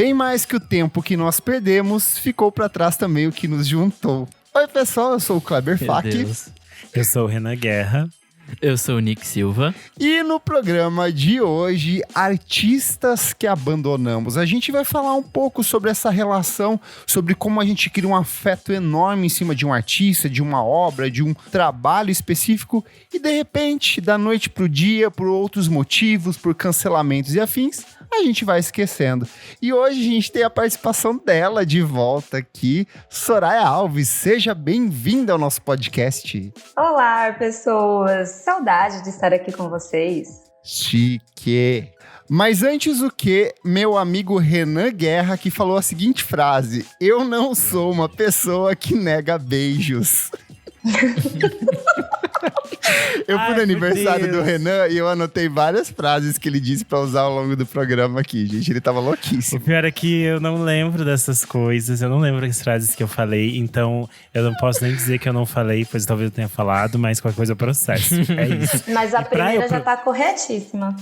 Bem mais que o tempo que nós perdemos, ficou pra trás também o que nos juntou. Oi, pessoal, eu sou o Kleber Fak. Eu sou o Renan Guerra. Eu sou o Nick Silva. E no programa de hoje, artistas que abandonamos. A gente vai falar um pouco sobre essa relação, sobre como a gente cria um afeto enorme em cima de um artista, de uma obra, de um trabalho específico e de repente, da noite pro dia, por outros motivos, por cancelamentos e afins, a gente vai esquecendo. E hoje a gente tem a participação dela de volta aqui, Soraya Alves. Seja bem-vinda ao nosso podcast. Olá, pessoas. Saudade de estar aqui com vocês. Chique. Mas antes o que, meu amigo Renan Guerra, que falou a seguinte frase: eu não sou uma pessoa que nega beijos. Eu fui no aniversário do Renan e eu anotei várias frases que ele disse pra usar ao longo do programa aqui, gente. Ele tava louquíssimo. O pior é que eu não lembro dessas coisas, eu não lembro as frases que eu falei, então eu não posso nem dizer que eu não falei, pois talvez eu tenha falado, mas qualquer coisa eu processo. É isso. Mas a primeira já tá corretíssima.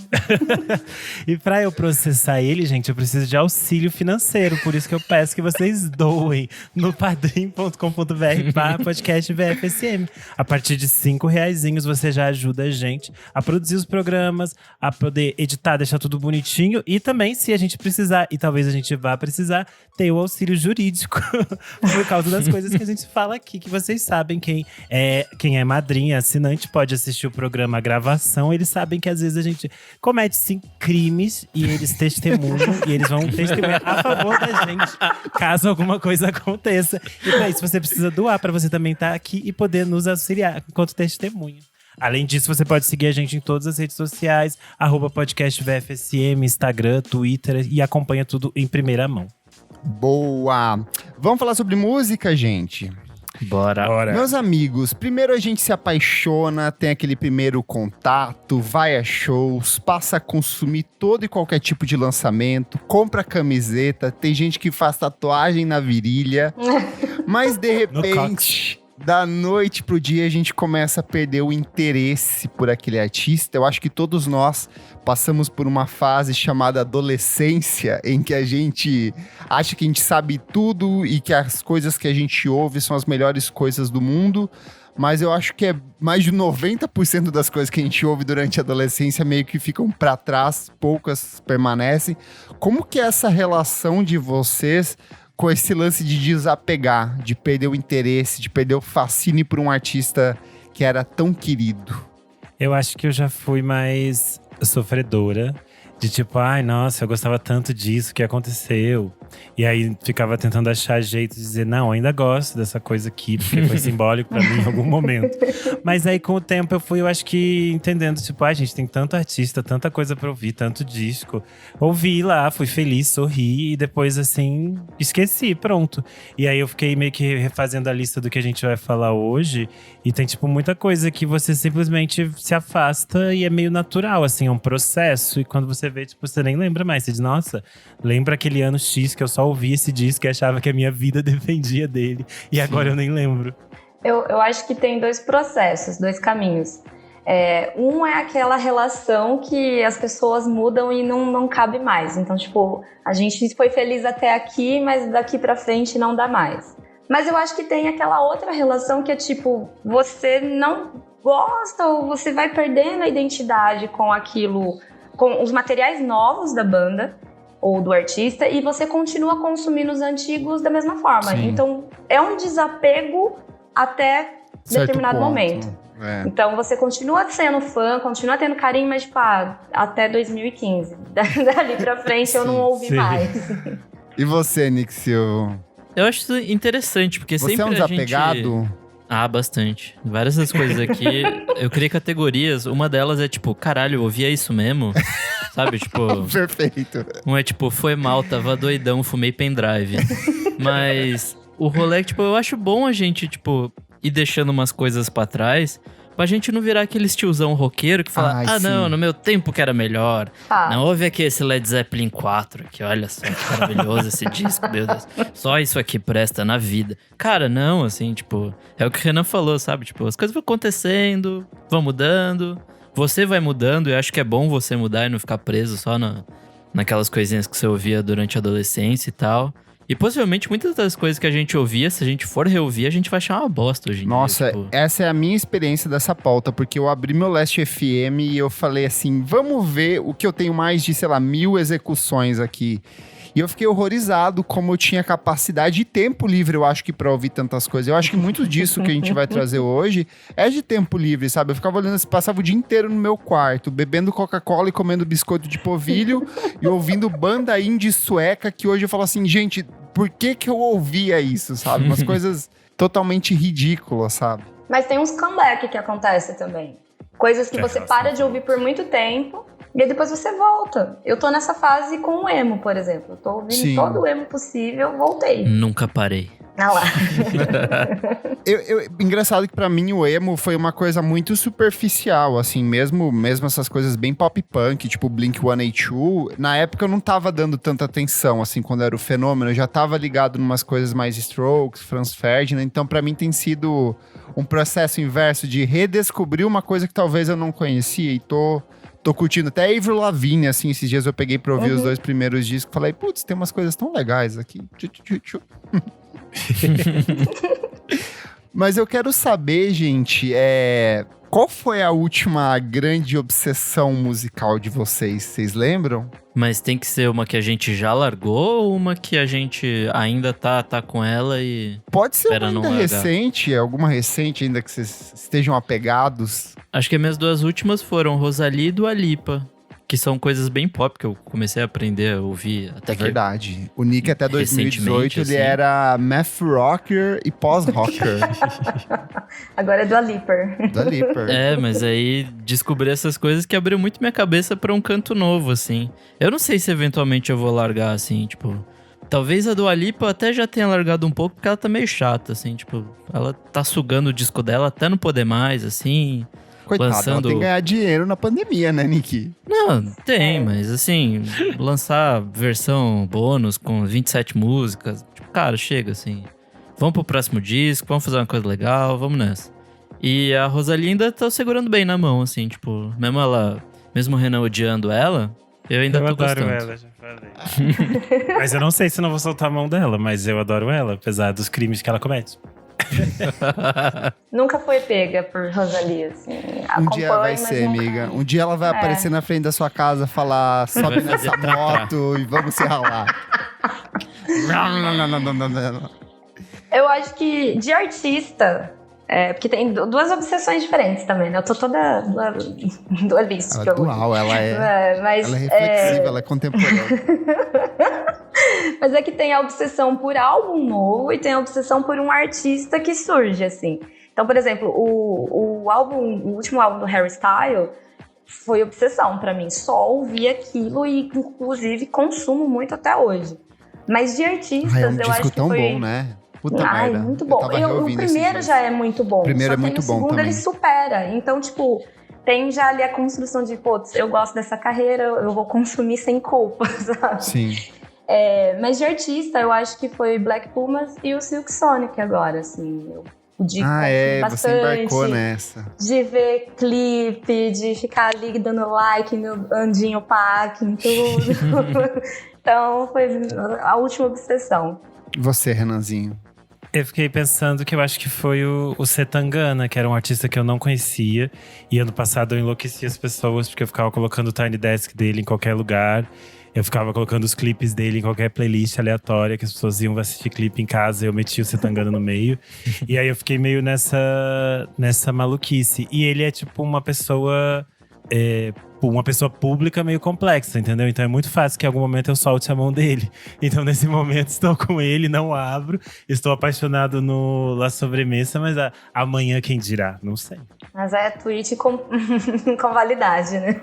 E pra eu processar ele, gente, eu preciso de auxílio financeiro, por isso que eu peço que vocês doem no padrim.com.br/podcast VFSM. A partir de R$5 você já ajuda a gente a produzir os programas, a poder editar, deixar tudo bonitinho e também, se a gente precisar, e talvez a gente vá precisar, ter o auxílio jurídico por causa das coisas que a gente fala aqui, que vocês sabem. Quem é madrinha, assinante, pode assistir o programa, a gravação. Eles sabem que às vezes a gente comete sim crimes e eles testemunham e eles vão testemunhar a favor da gente, caso alguma coisa aconteça. E pra isso você precisa doar, pra você também estar aqui e poder nos auxiliar enquanto testemunha. Além disso, você pode seguir a gente em todas as redes sociais, @podcastvfsm, Instagram, Twitter, e acompanha tudo em primeira mão. Boa! Vamos falar sobre música, gente? Bora. Meus amigos, primeiro a gente se apaixona, tem aquele primeiro contato, vai a shows, passa a consumir todo e qualquer tipo de lançamento, compra camiseta, tem gente que faz tatuagem na virilha, mas de repente, da noite pro dia, a gente começa a perder o interesse por aquele artista. Eu acho que todos nós passamos por uma fase chamada adolescência, em que a gente acha que a gente sabe tudo e que as coisas que a gente ouve são as melhores coisas do mundo. Mas eu acho que é mais de 90% das coisas que a gente ouve durante a adolescência meio que ficam pra trás, poucas permanecem. Como que é essa relação de vocês com esse lance de desapegar, de perder o interesse, de perder o fascínio por um artista que era tão querido? Eu acho que eu já fui mais sofredora. De tipo, ai, nossa, eu gostava tanto disso, o que aconteceu? E aí ficava tentando achar jeito de dizer, não, ainda gosto dessa coisa aqui, porque foi simbólico pra mim em algum momento. Mas aí com o tempo eu acho que entendendo, tipo, ai, gente, tem tanto artista, tanta coisa pra ouvir, tanto disco. Ouvi lá, fui feliz, sorri e depois assim, esqueci, pronto. E aí eu fiquei meio que refazendo a lista do que a gente vai falar hoje. E tem, tipo, muita coisa que você simplesmente se afasta e é meio natural, assim, é um processo. E quando você vê, tipo, você nem lembra mais. Você diz, nossa, lembra aquele ano X que eu só ouvi esse disco e achava que a minha vida dependia dele. E agora eu nem lembro. Eu acho que tem dois processos, dois caminhos. Um é aquela relação que as pessoas mudam e não cabe mais. Então, tipo, a gente foi feliz até aqui, mas daqui pra frente não dá mais. Mas eu acho que tem aquela outra relação que é tipo, você não gosta ou você vai perdendo a identidade com aquilo, com os materiais novos da banda ou do artista, e você continua consumindo os antigos da mesma forma. Sim. Então, é um desapego até Certo determinado ponto. momento. É. Então, você continua sendo fã, continua tendo carinho, mas, tipo, até 2015. Dali pra frente, eu não ouvi mais. E você, Nick Silva? Eu acho isso interessante, porque Você sempre é um a gente… desapegado? Bastante. Várias das coisas aqui, eu criei categorias. Uma delas é tipo, caralho, eu ouvia isso mesmo? Sabe, tipo… Perfeito. Um é tipo, foi mal, tava doidão, fumei pendrive. Mas o rolê, tipo, eu acho bom a gente, tipo, ir deixando umas coisas pra trás, pra gente não virar aquele tiozão roqueiro que fala, não, sim. no meu tempo que era melhor. Ah. Não, ouve aqui esse Led Zeppelin 4 aqui, olha só que maravilhoso esse disco, meu Deus. Só isso aqui presta na vida. Cara, não, assim, tipo, é o que o Renan falou, sabe? Tipo, as coisas vão acontecendo, vão mudando, você vai mudando, e eu acho que é bom você mudar e não ficar preso só naquelas coisinhas que você ouvia durante a adolescência e tal. E possivelmente muitas das coisas que a gente ouvia, se a gente for reouvir, a gente vai achar uma bosta hoje em Nossa, dia. Tipo... essa é a minha experiência dessa pauta, porque eu abri meu Last FM e eu falei assim, vamos ver o que eu tenho mais de, sei lá, 1000 execuções aqui. E eu fiquei horrorizado como eu tinha capacidade e tempo livre, eu acho que pra ouvir tantas coisas. Eu acho que muito disso que a gente vai trazer hoje é de tempo livre, sabe? Eu ficava olhando, passava o dia inteiro no meu quarto, bebendo Coca-Cola e comendo biscoito de polvilho e ouvindo banda indie sueca, que hoje eu falo assim, gente, por que eu ouvia isso, sabe? Umas coisas totalmente ridículas, sabe? Mas tem uns comeback que acontece também. Coisas que você para de ouvir por muito tempo e aí depois você volta. Eu tô nessa fase com o emo, por exemplo. Eu tô ouvindo todo o emo possível, voltei. Nunca parei. Ah lá. Engraçado que pra mim o emo foi uma coisa muito superficial, assim, mesmo essas coisas bem pop punk, tipo Blink-182, na época eu não tava dando tanta atenção, assim, quando era o fenômeno, eu já tava ligado em umas coisas mais Strokes, Franz Ferdinand, então pra mim tem sido um processo inverso de redescobrir uma coisa que talvez eu não conhecia e tô curtindo. Até Avril Lavigne, assim, esses dias eu peguei pra ouvir os 2 primeiros discos, falei, putz, tem umas coisas tão legais aqui. Mas eu quero saber, gente, qual foi a última grande obsessão musical de vocês? Vocês lembram? Mas tem que ser uma que a gente já largou ou uma que a gente ainda tá com ela e... Pode ser espera uma não ainda largar? recente, alguma recente ainda que vocês estejam apegados. Acho que as minhas 2 últimas foram Rosalie e Dua Lipa, que são coisas bem pop que eu comecei a aprender a ouvir. Até que Verdade. O Nick até 2018 recentemente, ele assim. era math rocker e pós-rocker. Agora é do Aliper. Da Liper. É, mas aí descobri essas coisas que abriu muito minha cabeça pra um canto novo, assim. Eu não sei se eventualmente eu vou largar, assim, tipo... Talvez a Dua Lipa eu até já tenha largado um pouco, porque ela tá meio chata, assim, tipo... Ela tá sugando o disco dela até não poder mais, assim... Coitada, ela lançando- tem que ganhar dinheiro na pandemia, né, Nick? Não, tem, mas assim... lançar versão bônus com 27 músicas... Tipo, cara, chega, assim... Vamos pro próximo disco, vamos fazer uma coisa legal, vamos nessa. E a Rosalie ainda tá segurando bem na mão, assim, tipo... Mesmo o Renan odiando ela... Eu ainda Eu tô adoro gostando. ela, já falei. Mas eu não sei se não vou soltar a mão dela, mas eu adoro ela, apesar dos crimes que ela comete. Nunca foi pega por Rosalie, assim. Um dia vai Acompanho, mas ser, nunca- amiga. Um dia ela vai aparecer na frente da sua casa, falar, sobe Vai fazer nessa moto e vamos se ralar. Eu acho que de artista... porque tem 2 obsessões diferentes também, né? Eu tô toda dualística. Ela é dual, Mas, ela é reflexiva, ela é contemporânea. Mas é que tem a obsessão por álbum novo e tem a obsessão por um artista que surge, assim. Então, por exemplo, o último álbum do Harry Styles foi obsessão pra mim. Só ouvi aquilo e, inclusive, consumo muito até hoje. Mas de artistas, Ai, é um eu disco acho que tão foi... bom, né? Puta Ai, merda. muito Eu bom. tava O reouvindo esses primeiro dias. já é muito bom. O primeiro só é que muito o bom segundo também. ele supera. Então, tipo, tem já ali a construção de, putz, eu gosto dessa carreira, eu vou consumir sem culpa, sabe? Sim. Mas de artista, eu acho que foi Black Pumas e o Silk Sonic agora, assim. Eu pude consumir Você bastante. embarcou nessa. De ver clipe, de ficar ali dando like no Andinho Pac, em tudo. Então, foi a última obsessão. E você, Renanzinho? Eu fiquei pensando que eu acho que foi o Setangana, que era um artista que eu não conhecia. E ano passado eu enlouqueci as pessoas, porque eu ficava colocando o Tiny Desk dele em qualquer lugar. Eu ficava colocando os clipes dele em qualquer playlist aleatória, que as pessoas iam assistir clipe em casa, e eu metia o Setangana no meio. E aí eu fiquei meio nessa maluquice. E ele é tipo uma pessoa pública meio complexa, entendeu? Então é muito fácil que em algum momento eu solte a mão dele. Então nesse momento estou com ele, não abro. Estou apaixonado no La Sobremesa, mas amanhã quem dirá? Não sei. Mas é tweet com validade, né?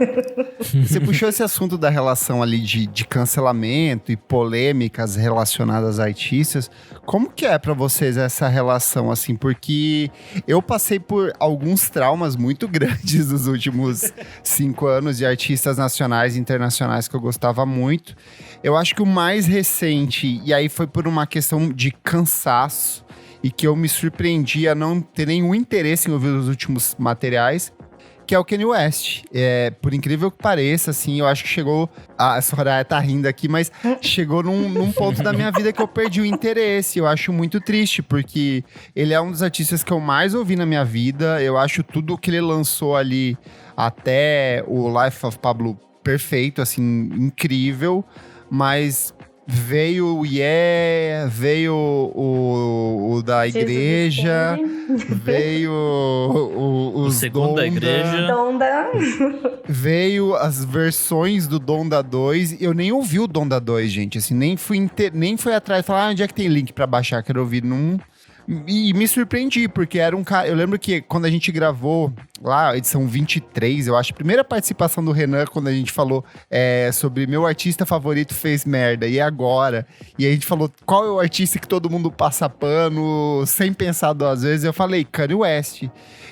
Você puxou esse assunto da relação ali de cancelamento e polêmicas relacionadas a artistas. Como que é pra vocês essa relação, assim? Porque eu passei por alguns traumas muito grandes nos últimos 5 anos de artistas nacionais e internacionais que eu gostava muito. Eu acho que o mais recente, e aí foi por uma questão de cansaço, e que eu me surpreendi a não ter nenhum interesse em ouvir os últimos materiais, que é o Kanye West. Por incrível que pareça, assim, eu acho que chegou… A Soraya tá rindo aqui, mas chegou num ponto da minha vida que eu perdi o interesse. Eu acho muito triste, porque ele é um dos artistas que eu mais ouvi na minha vida. Eu acho tudo que ele lançou ali, até o Life of Pablo, perfeito, assim, incrível. Mas… veio o Yeah, veio o da igreja, veio O os segundo da Donda, igreja. Donda. veio as versões do Donda 2. Eu nem ouvi o Donda 2, gente, assim, nem fui atrás e falar, onde é que tem link pra baixar, quero ouvir, não… E me surpreendi, porque era um cara… Eu lembro que quando a gente gravou lá, edição 23, eu acho, a primeira participação do Renan, quando a gente falou sobre meu artista favorito fez merda, e agora? E a gente falou, qual é o artista que todo mundo passa pano, sem pensar duas vezes? Eu falei, Kanye West.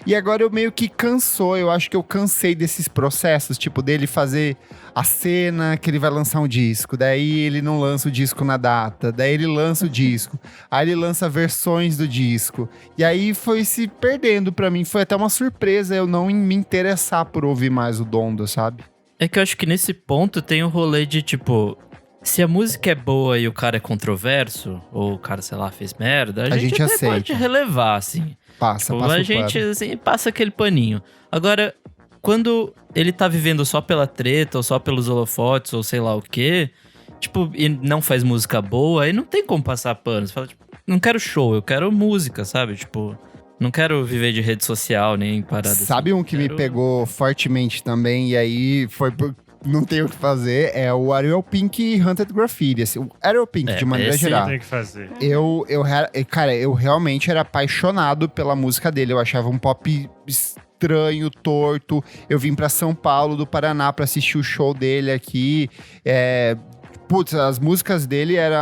E agora eu meio que cansou, eu acho que eu cansei desses processos, tipo, dele fazer a cena que ele vai lançar um disco, daí ele não lança o disco na data, daí ele lança o disco, aí ele lança versões do disco, e aí foi se perdendo pra mim, foi até uma surpresa eu não me interessar por ouvir mais o Donda, sabe? É que eu acho que nesse ponto tem o rolê de, tipo… Se a música é boa e o cara é controverso, ou o cara, sei lá, fez merda, a gente até aceita. pode relevar, assim. Passa A o gente, pano. assim, passa aquele paninho. Agora, quando ele tá vivendo só pela treta, ou só pelos holofotes, ou sei lá o quê, tipo, e não faz música boa, aí não tem como passar pano. Você fala, tipo, não quero show, eu quero música, sabe? Tipo, não quero viver de rede social, nem parada Sabe assim. um que me pegou fortemente também, e aí foi por… Não tem o que fazer, é o Ariel Pink e Hunted Graffiti. Assim, o Ariel Pink, de maneira esse geral. Tem que fazer. Cara, eu realmente era apaixonado pela música dele. Eu achava um pop estranho, torto. Eu vim pra São Paulo, do Paraná, pra assistir o show dele aqui. Putz, as músicas dele eram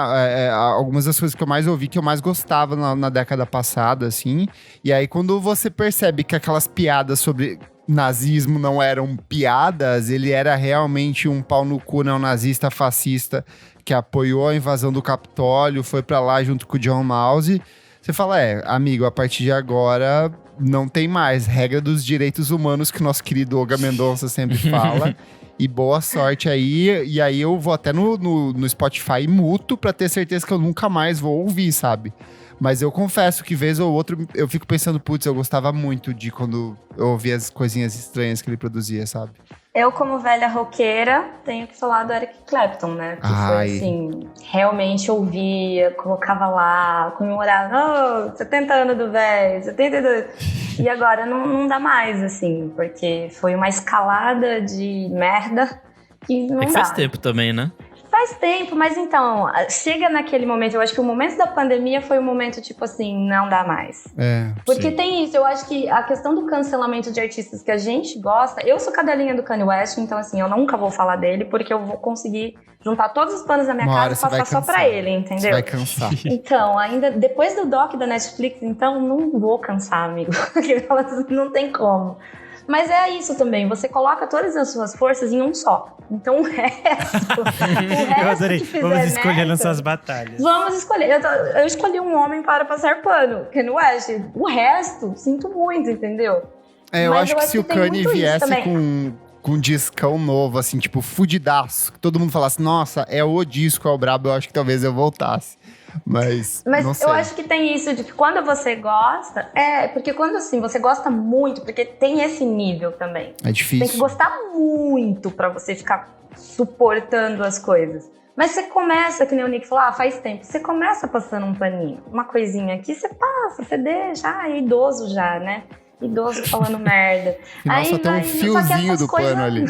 algumas das coisas que eu mais ouvi, que eu mais gostava na década passada, assim. E aí, quando você percebe que aquelas piadas sobre nazismo não eram piadas, ele era realmente um pau no cu neonazista fascista que apoiou a invasão do Capitólio, foi pra lá junto com o John Mouse. Você fala, amigo, a partir de agora não tem mais regra dos direitos humanos que nosso querido Olga Mendonça sempre fala. E boa sorte aí. E aí eu vou até no Spotify e muto pra ter certeza que eu nunca mais vou ouvir, sabe? Mas eu confesso que vez ou outra eu fico pensando, putz, eu gostava muito de quando eu ouvia as coisinhas estranhas que ele produzia, sabe? Eu, como velha roqueira, tenho que falar do Eric Clapton, né? Que foi assim, realmente ouvia, colocava lá, comemorava, 70 anos do velho, 72. E agora não dá mais, assim, porque foi uma escalada de merda que não dá. Faz tempo também, né? Faz tempo, mas então, chega naquele momento, eu acho que o momento da pandemia foi um momento, tipo assim, não dá mais. Porque sim. tem isso, eu acho que a questão do cancelamento de artistas que a gente gosta, eu sou cadelinha do Kanye West, então assim, eu nunca vou falar dele, porque eu vou conseguir juntar todos os panos da minha casa e passar só pra ele, entendeu? Você vai cansar. Então, ainda depois do doc da Netflix, então, não vou cansar, amigo. Não tem como. Mas é isso também, você coloca todas as suas forças em um só. Então o resto Eu adorei. que fizer Vamos escolher merda, nossas batalhas. Vamos escolher. Eu escolhi um homem para passar pano, Kanye West. O resto, sinto muito, entendeu? Eu Mas acho que se o tem Kanye muito isso viesse também. com um discão novo, assim, tipo, fudidaço, que todo mundo falasse, nossa, é o disco, é o brabo, eu acho que talvez eu voltasse. Mas não sei. Eu acho que tem isso de que quando você gosta… porque quando assim, você gosta muito, porque tem esse nível também. É difícil. Tem que gostar muito pra você ficar suportando as coisas. Mas você começa, que nem o Nick falou, faz tempo. Você começa passando um paninho, uma coisinha aqui, você passa, você deixa. É idoso já, né? Idoso falando merda. Final só tem um fiozinho do pano ali.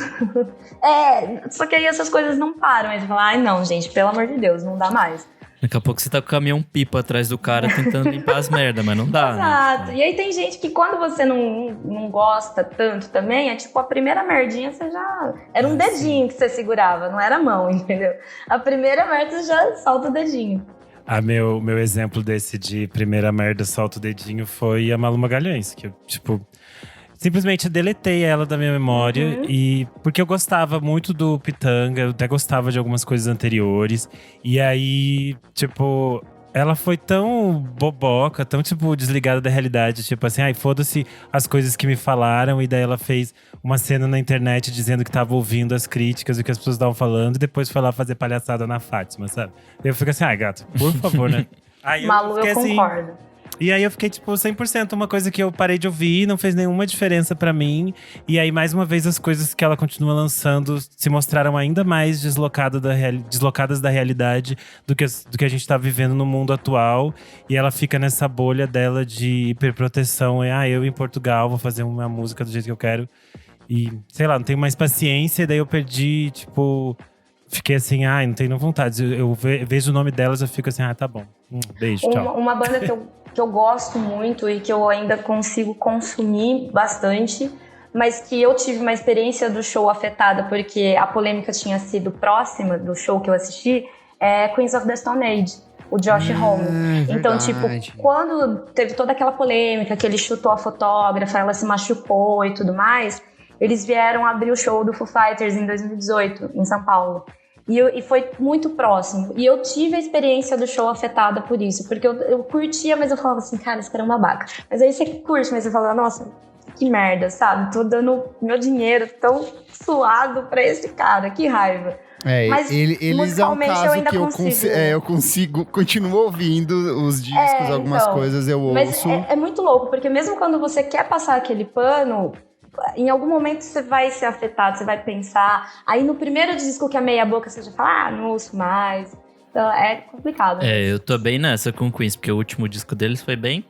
Só que aí essas coisas não param. Aí você fala, não, gente, pelo amor de Deus, não dá mais. Daqui a pouco você tá com o caminhão pipa atrás do cara tentando limpar as merdas, mas não dá, Exato. né? E aí tem gente que quando você não gosta tanto também, é tipo a primeira merdinha você já… Era um dedinho que você segurava, não era a mão, entendeu? A primeira merda você já solta o dedinho. Meu exemplo desse de primeira merda, solta o dedinho, foi a Malu Magalhães. Que eu, tipo… Simplesmente deletei ela da minha memória. E porque eu gostava muito do Pitanga, eu até gostava de algumas coisas anteriores. E aí, tipo, ela foi tão boboca, tão, tipo, desligada da realidade. Tipo assim, ai, foda-se as coisas que me falaram. E daí ela fez uma cena na internet dizendo que tava ouvindo as críticas e o que as pessoas estavam falando. E depois foi lá fazer palhaçada na Fátima, sabe? Eu fico assim, ai, gato, por favor, né? Aí Malu, eu assim, concordo. e aí eu fiquei, tipo, 100%, uma coisa que eu parei de ouvir, não fez nenhuma diferença pra mim. E aí, mais uma vez, as coisas que ela continua lançando se mostraram ainda mais deslocadas da realidade do que a gente tá vivendo no mundo atual. E ela fica nessa bolha dela de hiperproteção. Eu em Portugal vou fazer uma música do jeito que eu quero. E, sei lá, não tenho mais paciência. E daí eu perdi, tipo… Fiquei assim, não tenho vontade. Eu vejo o nome delas, eu fico assim, tá bom. Beijo, tchau. Uma banda que eu gosto muito e que eu ainda consigo consumir bastante, mas que eu tive uma experiência do show afetada porque a polêmica tinha sido próxima do show que eu assisti, é Queens of the Stone Age, o Josh Homme. Então, tipo, quando teve toda aquela polêmica, que ele chutou a fotógrafa, ela se machucou e tudo mais, eles vieram abrir o show do Foo Fighters em 2018, em São Paulo. E foi muito próximo. E eu tive a experiência do show afetada por isso. Porque eu curtia, mas eu falava assim, cara, esse cara é um babaca. Mas aí você curte, mas você fala, nossa, que merda, sabe? Tô dando meu dinheiro tão suado pra esse cara, que raiva. Mas eles é um caso que eu consigo, continuo ouvindo os discos, algumas coisas eu ouço. Mas é muito louco, porque mesmo quando você quer passar aquele pano… Em algum momento você vai ser afetado, você vai pensar. Aí no primeiro disco que é meia boca, você já fala, não ouço mais. Então é complicado. Eu tô bem nessa com o Queens, porque o último disco deles foi bem…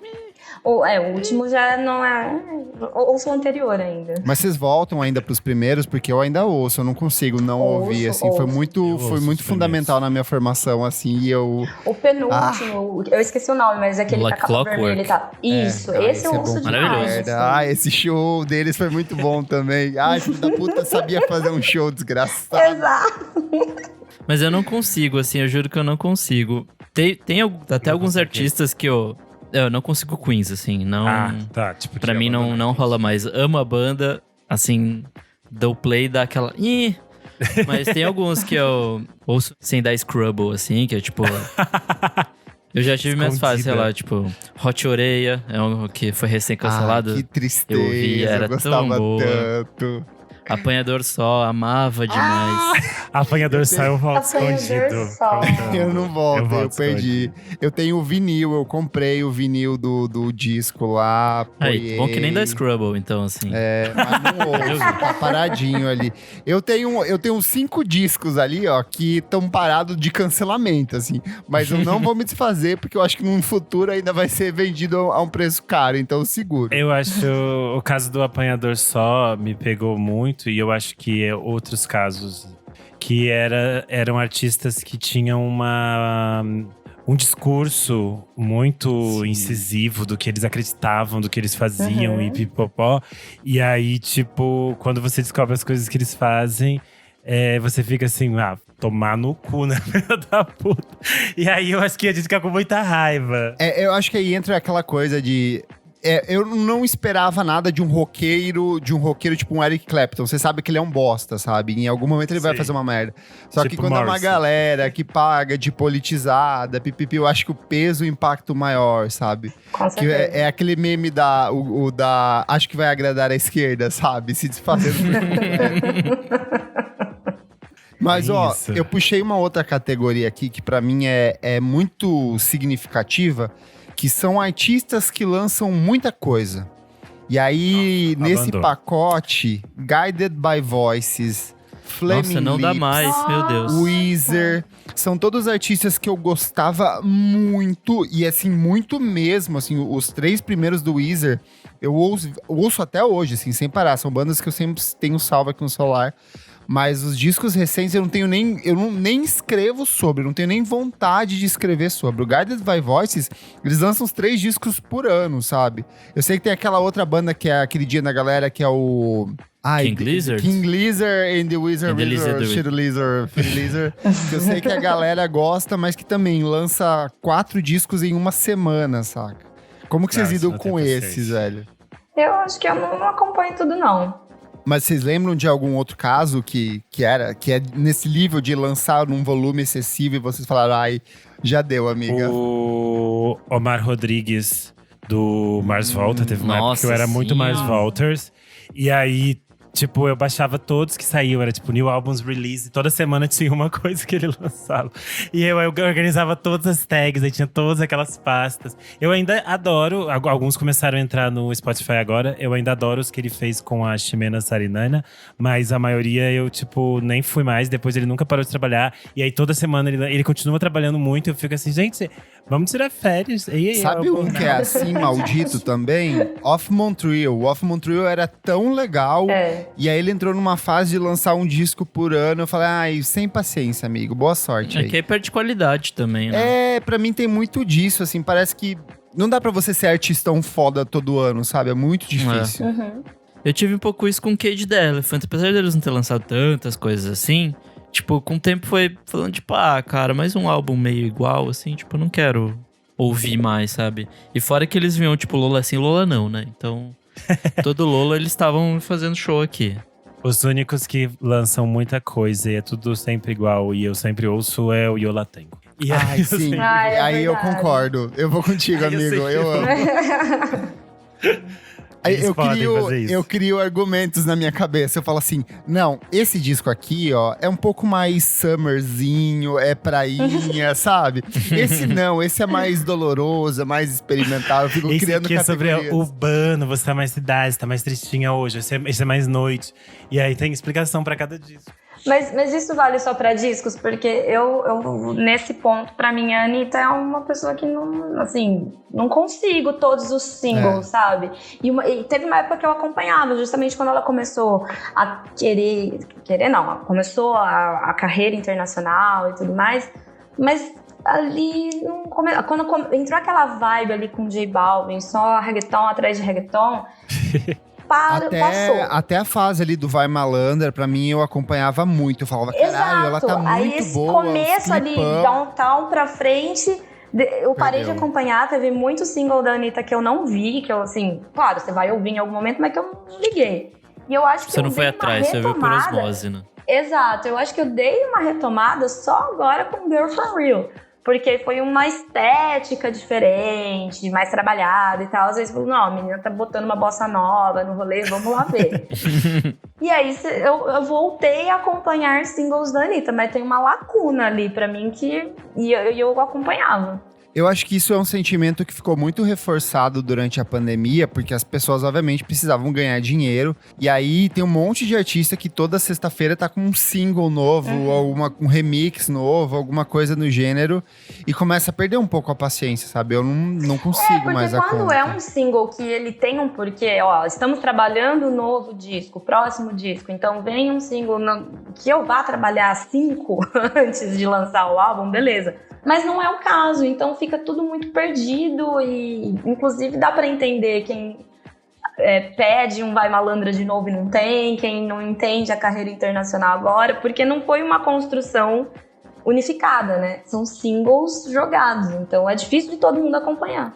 O último já não é… Ouço o anterior ainda. Mas vocês voltam ainda pros primeiros? Porque eu ainda ouço, eu não consigo não ouvir, assim. Foi muito fundamental na minha formação, assim, e eu… O penúltimo, eu esqueci o nome, mas aquele Like com a capa vermelha e tal. Isso, esse eu ouço demais. Esse show deles foi muito bom também. Filho da puta, sabia fazer um show desgraçado. Exato. Mas eu não consigo, assim, eu juro que eu não consigo. Tem até alguns artistas que eu não consigo Queens, assim, não… Tipo, pra mim não rola mais. Amo a banda, assim, dou play, dá aquela… Mas tem alguns que eu ouço sem dar scrubble, assim, que é tipo… Eu já tive minhas fases, sei lá, tipo… Hot Oreia, é um que foi recém-cancelado. Que tristeza, eu vi, era eu gostava tão boa. tanto. Apanhador Só, amava demais. Apanhador Só eu volto escondido. Eu não volto, eu perdi. Escondido. Eu tenho o vinil, eu comprei o vinil do disco lá. Aí, bom que nem da Scrubble, então, assim. Mas não ouço, tá paradinho ali. Eu tenho 5 discos ali, ó, que estão parados de cancelamento, assim. Mas eu não vou me desfazer, porque eu acho que no futuro ainda vai ser vendido a um preço caro, então eu seguro. Eu acho o caso do Apanhador Só me pegou muito. E eu acho que outros casos que eram artistas que tinham um discurso muito incisivo do que eles acreditavam, do que eles faziam e pipopó. E aí, tipo, quando você descobre as coisas que eles fazem, você fica assim, tomar no cu, né, filha da puta. E aí eu acho que a gente fica com muita raiva. Eu acho que aí entra aquela coisa de… eu não esperava nada de um roqueiro tipo um Eric Clapton. Você sabe que ele é um bosta, sabe? Em algum momento ele vai fazer uma merda. Só tipo que quando é uma galera que paga de politizada, pipipi, eu acho que o peso e o impacto maior, sabe? Que é aquele meme da acho que vai agradar a esquerda, sabe? Se desfazendo. Mas, eu puxei uma outra categoria aqui que pra mim é muito significativa, que são artistas que lançam muita coisa. E aí, nesse pacote, Guided by Voices, Flaming Nossa, não Lips, dá mais, meu Deus. Weezer, são todos artistas que eu gostava muito, e assim, muito mesmo, assim, os 3 primeiros do Weezer, eu ouço até hoje, assim, sem parar, são bandas que eu sempre tenho salvo aqui no celular. Mas os discos recentes eu nem escrevo sobre, eu não tenho nem vontade de escrever sobre. O Guided by Voices, eles lançam uns 3 discos por ano, sabe? Eu sei que tem aquela outra banda que é aquele dia da galera, que é o… King Lizard? King Lizard and the Wizard Shit Lizard, que eu sei que a galera gosta, mas que também lança 4 discos em uma semana, saca? Como que vocês lidam com esses, velho? Eu acho que eu não acompanho tudo, não. Mas vocês lembram de algum outro caso que é nesse nível de lançar num volume excessivo e vocês falaram, Já deu, amiga. O Omar Rodrigues, do Mars Volta, teve uma época que eu era muito sim. Mars Volters. E aí, tipo, eu baixava todos que saíam. Era tipo, New Albums Release. Toda semana tinha uma coisa que ele lançava. E eu organizava todas as tags. Aí tinha todas aquelas pastas. Eu ainda adoro. Alguns começaram a entrar no Spotify agora. Eu ainda adoro os que ele fez com a Ximena Sarinana. Mas a maioria eu, tipo, nem fui mais. Depois ele nunca parou de trabalhar. E aí toda semana ele continua trabalhando muito. Eu fico assim, gente, vamos tirar férias. Sabe um que é assim, maldito também? Off Montreal. O Off Montreal era tão legal. E aí ele entrou numa fase de lançar um disco por ano. Eu falei, ai, sem paciência, amigo. Boa sorte aí. É que aí perde qualidade também, né? Pra mim tem muito disso, assim. Parece que não dá pra você ser artistão foda todo ano, sabe? É muito difícil. Eu tive um pouco isso com o Cage the Elephant. Apesar deles não ter lançado tantas coisas assim, tipo, com o tempo foi falando, tipo, cara, mais um álbum meio igual, assim, tipo, eu não quero ouvir mais, sabe? E fora que eles vinham, tipo, Lola assim, Lola não, né? Então, todo Lola eles estavam fazendo show aqui. Os únicos que lançam muita coisa e é tudo sempre igual e eu sempre ouço é o Yola Tengo. E Ai, sim. Aí eu verdade. concordo. Eu vou contigo, Ai, eu amigo. sei que Eu amo. Aí Eles podem fazer isso. eu crio argumentos na minha cabeça. Eu falo assim, não, esse disco aqui, ó, é um pouco mais summerzinho, é prainha, sabe? Esse não, esse é mais doloroso, é mais experimental. Eu fico Esse criando aqui é sobre categorias. urbano, você tá mais cidade, você tá mais tristinha hoje, esse é mais noite. E aí tem explicação pra cada disco. Mas isso vale só pra discos? Porque eu nesse ponto, pra mim, a Anitta é uma pessoa que não, assim, não consigo todos os singles, sabe? E teve uma época que eu acompanhava, justamente quando ela começou a começou a carreira internacional e tudo mais, mas ali, quando entrou aquela vibe ali com J Balvin, só reggaeton atrás de reggaeton… passou. Até a fase ali do Vai Malandra, pra mim, eu acompanhava muito. Eu falava, caralho, ela tá Aí muito esse boa. começo ali, downtown pra frente, eu parei de acompanhar. Teve muito single da Anitta que eu não vi, que eu, assim, claro, você vai ouvir em algum momento, mas que eu não liguei. E eu acho que Você não foi atrás, você viu por osmose, né? Exato, eu acho que eu dei uma retomada só agora com Girl For Real. Porque foi uma estética diferente, mais trabalhada e tal. Às vezes eu falo, não, a menina tá botando uma bossa nova no rolê, vamos lá ver. E aí eu voltei a acompanhar singles da Anitta, mas tem uma lacuna ali pra mim que eu acompanhava. Eu acho que isso é um sentimento que ficou muito reforçado durante a pandemia, porque as pessoas, obviamente, precisavam ganhar dinheiro. E aí tem um monte de artista que toda sexta-feira tá com um single novo, ou um remix novo, alguma coisa no gênero, e começa a perder um pouco a paciência, sabe? Eu não consigo mais a conta. Porque quando é um single que ele tem um porquê, ó, estamos trabalhando o novo disco, próximo disco, então vem um single que eu vá trabalhar 5 antes de lançar o álbum, beleza. Mas não é o caso, então fica tudo muito perdido e, inclusive, dá pra entender quem pede um Vai Malandra de novo e não tem, quem não entende a carreira internacional agora, porque não foi uma construção unificada, né? São singles jogados, então é difícil de todo mundo acompanhar.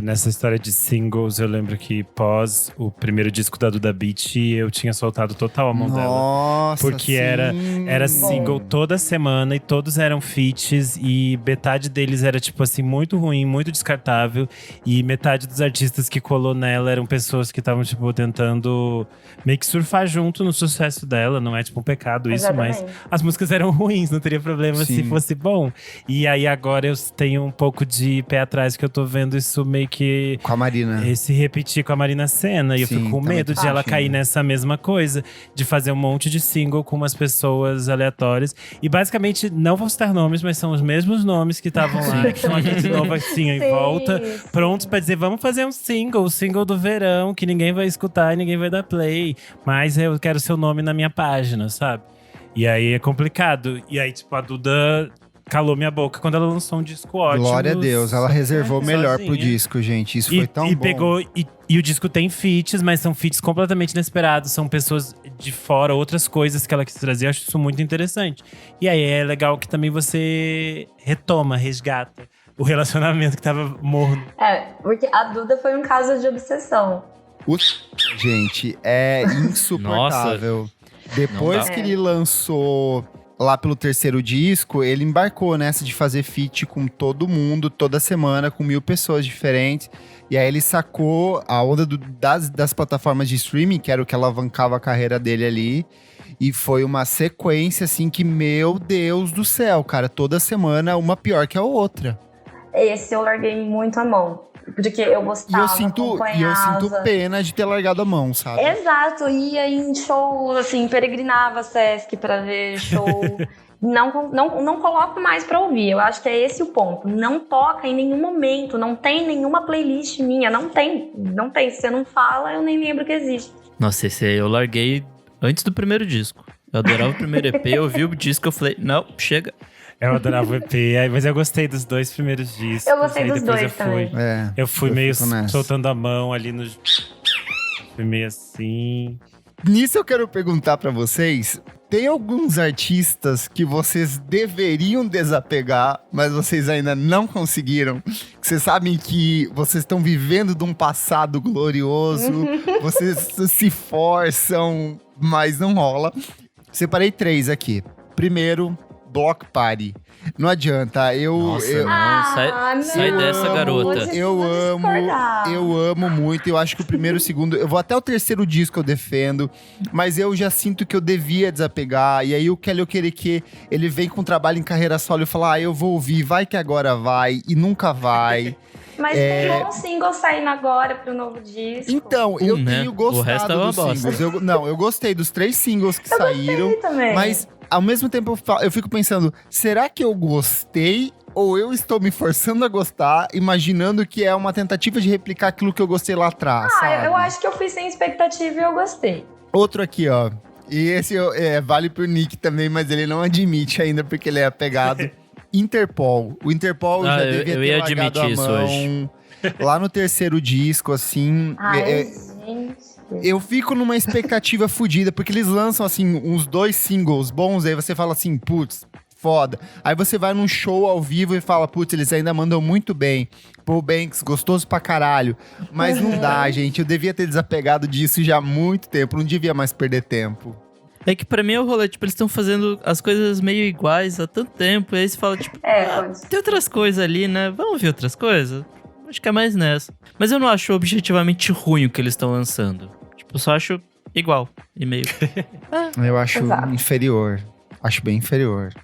Nessa história de singles, eu lembro que pós o primeiro disco da Duda Beat, eu tinha soltado total a mão dela. Nossa, Porque era single toda semana e todos eram feats. E metade deles era, tipo assim, muito ruim, muito descartável. E metade dos artistas que colou nela eram pessoas que estavam, tipo, tentando meio que surfar junto no sucesso dela. Não é, tipo, um pecado isso, Exatamente. mas as músicas eram ruins, não teria problema se fosse bom. E aí agora eu tenho um pouco de pé atrás, que eu tô vendo isso meio que… Com a Marina. Se repetir com a Marina Sena. E eu fico com medo de ela cair nessa mesma coisa. De fazer um monte de single com umas pessoas aleatórias. E basicamente, não vou citar nomes, mas são os mesmos nomes que estavam lá. Que estão aqui de novo assim, em volta. Prontos pra dizer, vamos fazer um single. O single do verão, que ninguém vai escutar e ninguém vai dar play. Mas eu quero seu nome na minha página, sabe? E aí é complicado. E aí, tipo, a Duda… calou minha boca quando ela lançou um disco ótimo. Glória a Deus, ela reservou o melhor sozinha. pro disco, gente. Isso foi tão bom. Pegou, e o disco tem feats, mas são feats completamente inesperados. São pessoas de fora, outras coisas que ela quis trazer. Eu acho isso muito interessante. E aí é legal que também você retoma, resgata o relacionamento que tava morno. Porque a Duda foi um caso de obsessão. Gente, é insuportável. Depois que ele lançou lá pelo terceiro disco, ele embarcou nessa de fazer feat com todo mundo, toda semana, com 1.000 pessoas diferentes. E aí ele sacou a onda das plataformas de streaming, que era o que alavancava a carreira dele ali. E foi uma sequência, assim, que, meu Deus do céu, cara. Toda semana, uma pior que a outra. Esse eu larguei muito a mão. Porque eu gostava, E eu sinto pena de ter largado a mão, sabe? Exato, ia em show, assim, peregrinava Sesc pra ver show. Não coloco mais pra ouvir, eu acho que é esse o ponto. Não toca em nenhum momento, não tem nenhuma playlist minha, não tem. Se você não fala, eu nem lembro que existe. Nossa, esse aí eu larguei antes do primeiro disco. Eu adorava o primeiro EP, eu ouvi o disco, eu falei, não, chega. Eu adorava o EP, mas eu gostei dos 2 primeiros discos. Eu gostei aí dos depois dois também. Eu fui meio nessa. soltando a mão ali no... Fui meio assim... Nisso eu quero perguntar pra vocês, tem alguns artistas que vocês deveriam desapegar, mas vocês ainda não conseguiram? Que vocês sabem que vocês estão vivendo de um passado glorioso, vocês se forçam, mas não rola. Separei 3 aqui. Primeiro, Block Party. Não adianta, Não, sai dessa, garota. Eu amo muito. Eu acho que o primeiro e o segundo, eu vou até o terceiro disco eu defendo, mas eu já sinto que eu devia desapegar. E aí o Kelly Okereke, ele vem com trabalho em carreira solo e fala, eu vou ouvir, vai que agora vai, e nunca vai. Mas tem bons singles saindo agora pro novo disco. Então, eu tenho O resto gostado é uma dos bosta. singles. Eu gostei dos 3 singles que saíram. Gostei também. Mas, ao mesmo tempo, eu fico pensando, será que eu gostei ou eu estou me forçando a gostar, imaginando que é uma tentativa de replicar aquilo que eu gostei lá atrás, sabe? Eu acho que eu fui sem expectativa e eu gostei. Outro aqui, ó. E esse vale pro Nick também, mas ele não admite ainda porque ele é apegado. Interpol. O Interpol já devia eu ter ia largado admitir a isso mão. hoje. Lá no terceiro disco, assim... Gente. Eu fico numa expectativa fodida, porque eles lançam, assim, uns 2 singles bons, aí você fala assim, putz, foda. Aí você vai num show ao vivo e fala, putz, eles ainda mandam muito bem. Paul Banks, gostoso pra caralho. Mas não dá, gente, eu devia ter desapegado disso já há muito tempo, não devia mais perder tempo. É que pra mim é o rolê, tipo, eles estão fazendo as coisas meio iguais há tanto tempo, e aí você fala, tipo, tem outras coisas ali, né? Vamos ver outras coisas? Acho que é mais nessa. Mas eu não acho objetivamente ruim o que eles estão lançando. Tipo, eu só acho igual e meio. Eu acho Exato. inferior. Acho bem inferior.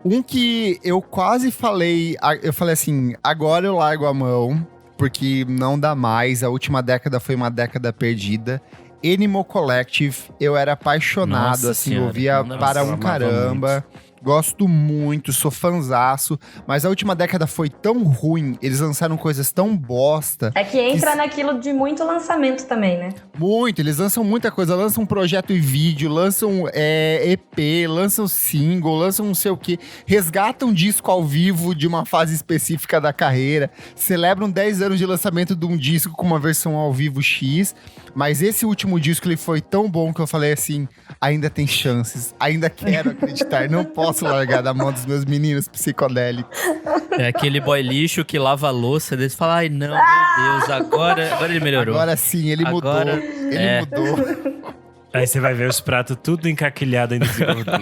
Um que eu quase falei, eu falei assim, agora eu largo a mão, porque não dá mais, a última década foi uma década perdida. Animal Collective, eu era apaixonado, Nossa assim, senhora, ouvia não, para eu um amava caramba. Gosto muito, sou fanzaço, mas a última década foi tão ruim, eles lançaram coisas tão bosta. É que entra naquilo de muito lançamento também, né? Muito, eles lançam muita coisa, lançam um projeto em vídeo, lançam EP, lançam single, lançam não sei o quê, resgatam disco ao vivo de uma fase específica da carreira, celebram 10 anos de lançamento de um disco com uma versão ao vivo X, mas esse último disco ele foi tão bom que eu falei assim, ainda tem chances, ainda quero acreditar, não posso largar da mão dos meus meninos psicodélicos. É aquele boy lixo que lava a louça, eles falam, ai não, meu Deus, agora ele melhorou. Agora sim, ele Agora, mudou, ele mudou. Aí você vai ver os pratos tudo encaquilhado ainda de gordura.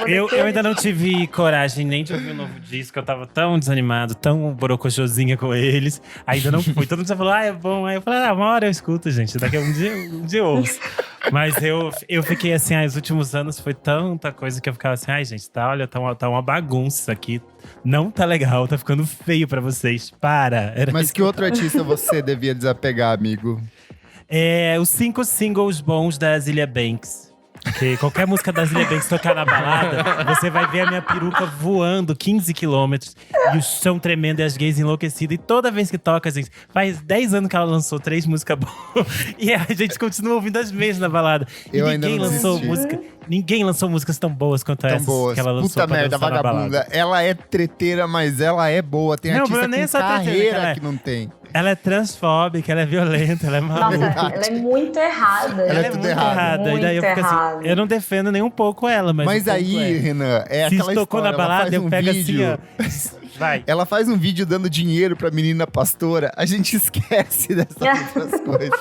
Eu ainda não tive coragem nem de ouvir o novo disco. Eu tava tão desanimado, tão borocochosinha com eles. Ainda não fui. Todo mundo já falou, é bom. Aí eu falei, uma hora eu escuto, gente. Daqui a um dia eu ouço. Mas eu fiquei assim, os últimos anos foi tanta coisa que eu ficava assim, ai gente, tá uma bagunça isso aqui. Não tá legal, tá ficando feio pra vocês. Para. Mas que outro artista você devia desapegar, amigo? Os 5 singles bons da Azealia Banks. Porque qualquer música da Azealia Banks tocar na balada, você vai ver a minha peruca voando 15 quilômetros e o chão tremendo e as gays enlouquecidas. E toda vez que toca, gente, faz 10 anos que ela lançou 3 músicas boas e a gente continua ouvindo as mesmas na balada. E Eu ainda não ninguém lançou músicas tão boas quanto essas que ela lançou. Puta pra merda, dançar na vagabunda. balada. Ela é treteira, mas ela é boa. Tem Não, artista nem com só treteira, carreira ela é. que não tem. Ela é transfóbica, ela é violenta, ela é maluca. Nossa, ela é muito errada. Ela é Ela tudo muito errado. errada. E daí eu fico errado. assim, eu não defendo nem um pouco ela, mas Mas um pouco aí, Renan, é Se aquela tocou história. na balada, ela faz eu um pego vídeo, assim, ó. Vai. Ela faz um vídeo dando dinheiro pra menina pastora. A gente esquece dessas outras coisas.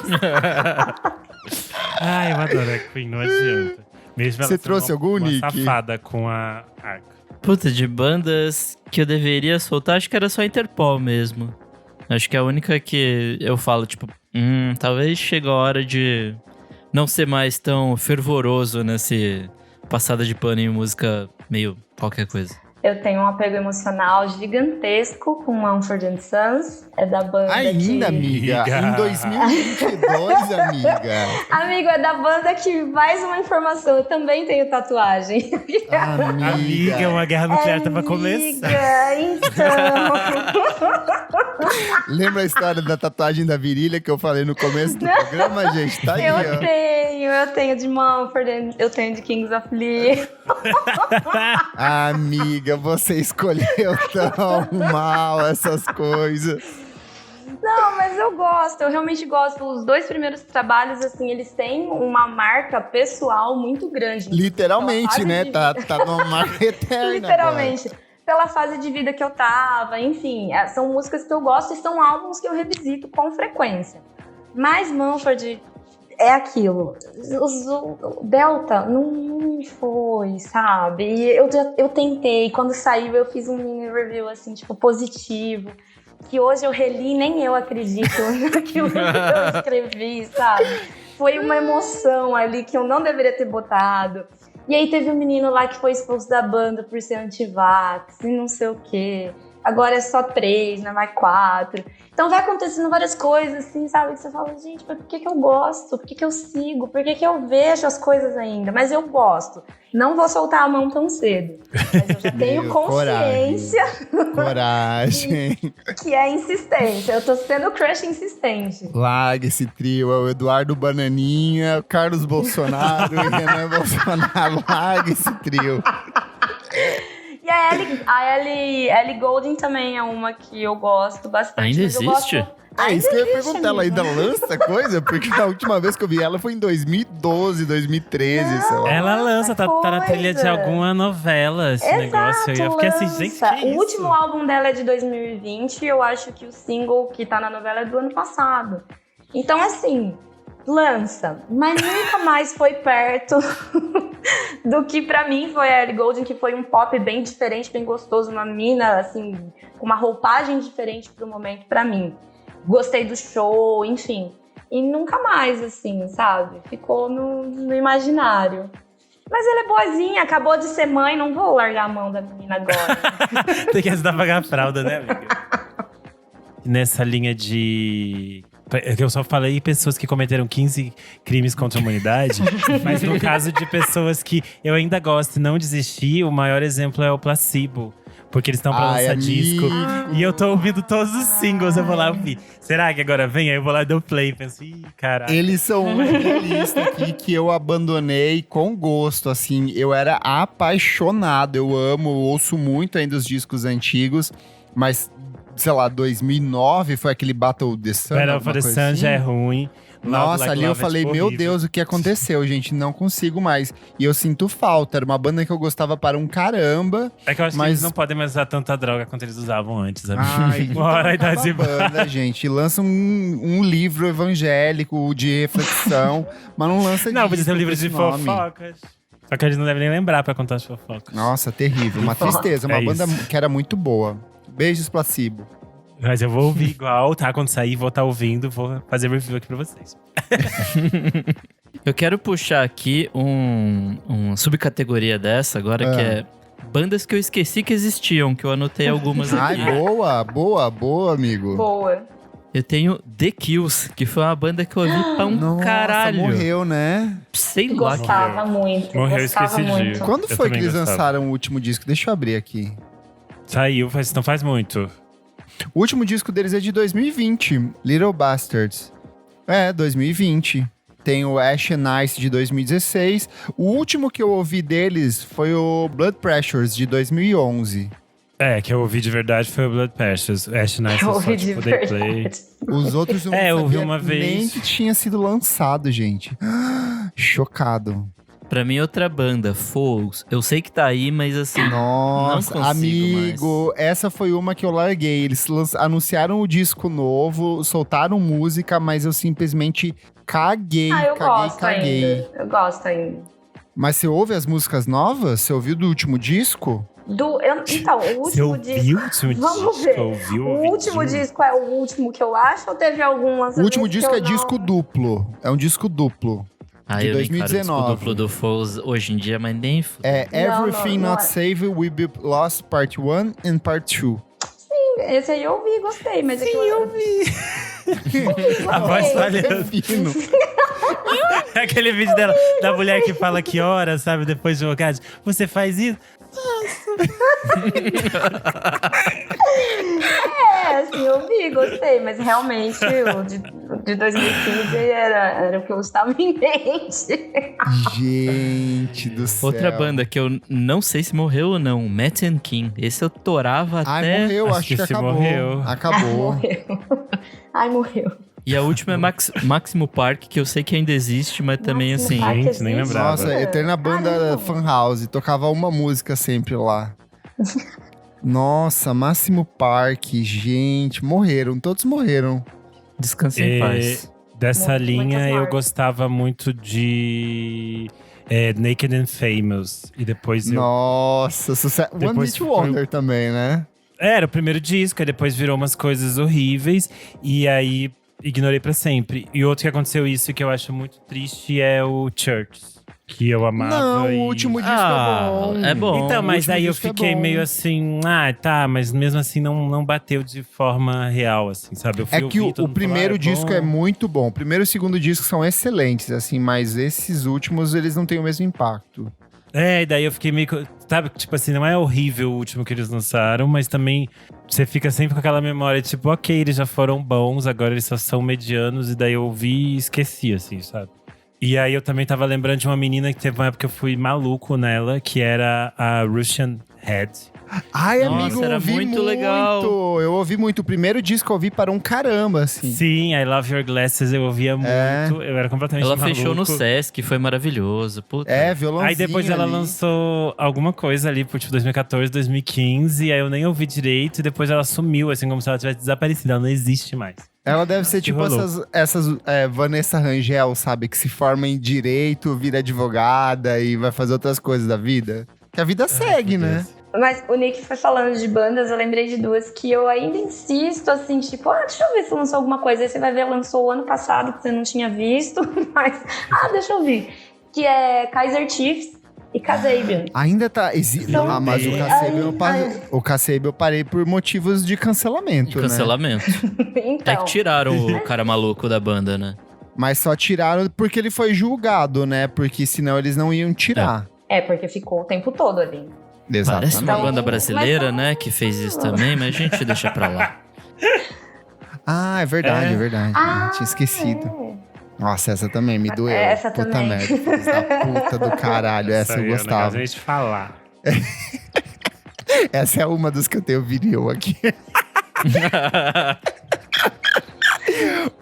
Ai, eu adoro a Queen, não adianta. Mesmo ela Você sendo trouxe algum, uma Nick? safada com a Arca. Puta, de bandas que eu deveria soltar, acho que era só Interpol mesmo. Acho que é a única que eu falo, tipo, talvez chegue a hora de não ser mais tão fervoroso nesse passada de pano em música meio qualquer coisa. Eu tenho um apego emocional gigantesco com Mumford & Sons. É da banda Ainda, amiga? Em 2022, amiga. Amigo, é da banda que mais uma informação. Eu também tenho tatuagem. Amiga, uma guerra nuclear tava começando. Então. Lembra a história da tatuagem da virilha que eu falei no começo do programa, gente? Tá aí, ó. Eu tenho de Mumford, eu tenho de Kings of Leon. Amiga, você escolheu tão mal essas coisas. Não, mas eu gosto, eu realmente gosto. Os 2 primeiros trabalhos, assim, eles têm uma marca pessoal muito grande. Literalmente, né? Tá numa marca eterna. Literalmente. Pela fase de vida que eu tava, enfim. São músicas que eu gosto e são álbuns que eu revisito com frequência. Mas Mumford é aquilo. O Delta não foi, sabe? E eu tentei. Quando saiu, eu fiz um mini review, assim, tipo, positivo. Que hoje eu reli, nem eu acredito naquilo que eu escrevi, sabe? Foi uma emoção ali que eu não deveria ter botado. E aí teve um menino lá que foi expulso da banda por ser anti-vax e não sei o quê. Agora é só 3, não é mais 4. Então vai acontecendo várias coisas, assim, sabe? Que você fala, gente, mas por que eu gosto? Por que eu sigo? Por que eu vejo as coisas ainda? Mas eu gosto. Não vou soltar a mão tão cedo. Mas eu já tenho consciência. Coragem. Que é insistência. Eu tô sendo crush insistente. Larga esse trio. É o Eduardo Bananinha, o Carlos Bolsonaro e Renan Bolsonaro. Larga esse trio. E a Ellie Goulding também é uma que eu gosto bastante. Ainda existe? Isso que eu ia existe, perguntar. Ela ainda lança coisa? Porque a última vez que eu vi ela foi em 2012, 2013, sei lá. Ela lança, tá na trilha de coisa. alguma novela esse negócio. Eu fiquei assim, gente, que O isso? último álbum dela é de 2020 e eu acho que o single que tá na novela é do ano passado. Então, assim, lança. Mas nunca mais foi perto do que pra mim foi a Ellie Goulding, que foi um pop bem diferente, bem gostoso. Uma mina, assim, com uma roupagem diferente pro momento pra mim. Gostei do show, enfim. E nunca mais, assim, sabe? Ficou no imaginário. Mas ela é boazinha, acabou de ser mãe, não vou largar a mão da menina agora. Tem que ajudar a pagar a fralda, né, amiga? Nessa linha de… Eu só falei pessoas que cometeram 15 crimes contra a humanidade. Mas no caso de pessoas que eu ainda gosto e não desisti, o maior exemplo é o Placebo. Porque eles estão pra lançar disco. E eu tô ouvindo todos os singles. Eu vou lá ouvir. Será que agora vem? Aí eu vou lá e dou play. E penso, ih, caralho. Eles são uma lista aqui que eu abandonei com gosto, assim. Eu era apaixonado, eu amo, eu ouço muito ainda os discos antigos. Mas, sei lá, 2009 foi aquele Battle the Sun. Battle for the Sun já é ruim. Nossa, ali eu falei, meu Deus, o que aconteceu, gente? Não consigo mais. E eu sinto falta. Era uma banda que eu gostava para um caramba. É que eu acho que eles não podem mais usar tanta droga quanto eles usavam antes. Ai, uma hora a idade a banda, gente. Lança um livro evangélico de reflexão, mas não lança Não, podia ser um livro esse de nome. fofocas. Só que a gente não deve nem lembrar pra contar as fofocas. Nossa, terrível. Uma tristeza. Uma banda que era muito boa. Beijos, Placebo. Mas eu vou ouvir igual, tá? Quando sair, vou estar ouvindo, vou fazer review aqui pra vocês. Eu quero puxar aqui uma subcategoria dessa agora, que é bandas que eu esqueci que existiam, que eu anotei algumas aqui. Ai, boa, amigo. Boa. Eu tenho The Kills, que foi uma banda que eu ouvi pra um caralho. Morreu, né? Sei lá. Gostava muito. Morreu, gostava esqueci de muito. ir. Quando Eu foi que também eles gostava. lançaram o último disco? Deixa eu abrir aqui. Saiu, não faz muito. O último disco deles é de 2020, Little Bastards. 2020. Tem o Ash and Ice de 2016. O último que eu ouvi deles foi o Blood Pressures de 2011. Que eu ouvi de verdade foi o Blood Pressures. Ash Nice Eu só, ouvi de tipo, They Play. verdade. Os outros eu eu não ouvi sabia uma vez. nem que tinha sido lançado, gente. Chocado. Pra mim, outra banda, Foles. Eu sei que tá aí, mas assim… Nossa, não consigo amigo, essa foi uma que eu larguei. Eles anunciaram o disco novo, soltaram música, mas eu simplesmente caguei. Eu gosto ainda. Eu gosto ainda. Mas você ouve as músicas novas? Você ouviu do último disco? Então, o Você último disco. ouviu o último Vamos disco? ver. Ouviu, O último disco é o último que eu acho ou teve algumas? O último vezes disco que é eu não- disco duplo. É um disco duplo. Ah, de eu nem encaro o disco 2019. duplo do Foles hoje em dia, mas nem É Everything não Not é. Saved Will Be Lost Part 1 and Part 2. Esse aí eu ouvi, gostei, mas Sim, eu vi. A voz falhando. Fino. Aquele vídeo dela, da mulher que fala que hora, sabe? Depois de jogar. Você faz isso? Assim, eu vi, gostei, mas realmente o de 2015 era o que eu estava em mente. Gente do céu. Outra banda que eu não sei se morreu ou não, Matt and King. Esse eu torava Ai, até... morreu, Acho acho que que esse acabou. morreu. Acabou. Morreu. E a última é Máximo Park, que eu sei que ainda existe, mas também Máximo assim... Park Gente, nem existe? lembrava. Nossa, eterna banda Caramba. Fan House. Tocava uma música sempre lá. Nossa, Máximo Park, gente, morreram, todos morreram. Descanse em paz. Dessa Muitas linha, eu marcas. gostava muito de Naked and Famous. E depois eu… Nossa, sucesso. One Depois Hit foi- Wonder também, né? Era o primeiro disco, aí depois virou umas coisas horríveis. E aí, ignorei pra sempre. E outro que aconteceu isso que eu acho muito triste é o Church. Que eu amava. Não, e… o último disco Ah, é bom. é bom. Então, o mas último aí eu disco é fiquei bom. meio assim, tá, mas mesmo assim não bateu de forma real, assim, sabe? Eu fui É que ouvir, todo o mundo primeiro falou, disco bom. é muito bom. O primeiro e o segundo disco são excelentes, assim, mas esses últimos, eles não têm o mesmo impacto. É, e daí eu fiquei meio… Sabe, tipo assim, não é horrível o último que eles lançaram, mas também você fica sempre com aquela memória, tipo, ok, eles já foram bons, agora eles só são medianos. E daí eu ouvi e esqueci, assim, sabe? E aí eu também tava lembrando de uma menina que teve uma época que eu fui maluco nela, que era a Russian Head. Ai, Nossa, amigo, eu era ouvi muito legal. Eu ouvi muito. O primeiro disco eu ouvi para um caramba, assim. Sim, I Love Your Glasses eu ouvia É. muito, eu era completamente Ela maluco. fechou no Sesc, foi maravilhoso. Puta. É, violãozinho Aí depois ela ali. lançou alguma coisa ali por tipo 2014, 2015, aí eu nem ouvi direito e depois ela sumiu, assim, como se ela tivesse desaparecido, ela não existe mais. Ela deve ser Que tipo rolou. essas Vanessa Rangel, sabe? Que se forma em direito, vira advogada e vai fazer outras coisas da vida. Que a vida segue, meu né? Deus. Mas o Nick foi falando de bandas, eu lembrei de duas que eu ainda insisto, assim, tipo, deixa eu ver se lançou alguma coisa. Aí você vai ver, lançou o ano passado, que você não tinha visto, mas, deixa eu ver. Que é Kaiser Chiefs e Kasabian. Ainda tá. Não, Mas o é. Kasabian eu parei por motivos de cancelamento, E né? cancelamento. É Então, que tiraram o cara maluco da banda, né? Mas só tiraram porque ele foi julgado, né? Porque senão eles não iam tirar. porque ficou o tempo todo ali. Parece uma Então, banda brasileira, mas- né? Que fez isso também, mas a gente deixa pra lá. Ah, é verdade, É. é verdade. Tinha esquecido. É. Nossa, essa também me doeu. Essa Puta também. merda, filhos da puta do caralho. Essa eu aí é um negócio gostava. de falar. Essa é uma das que eu tenho vinil aqui.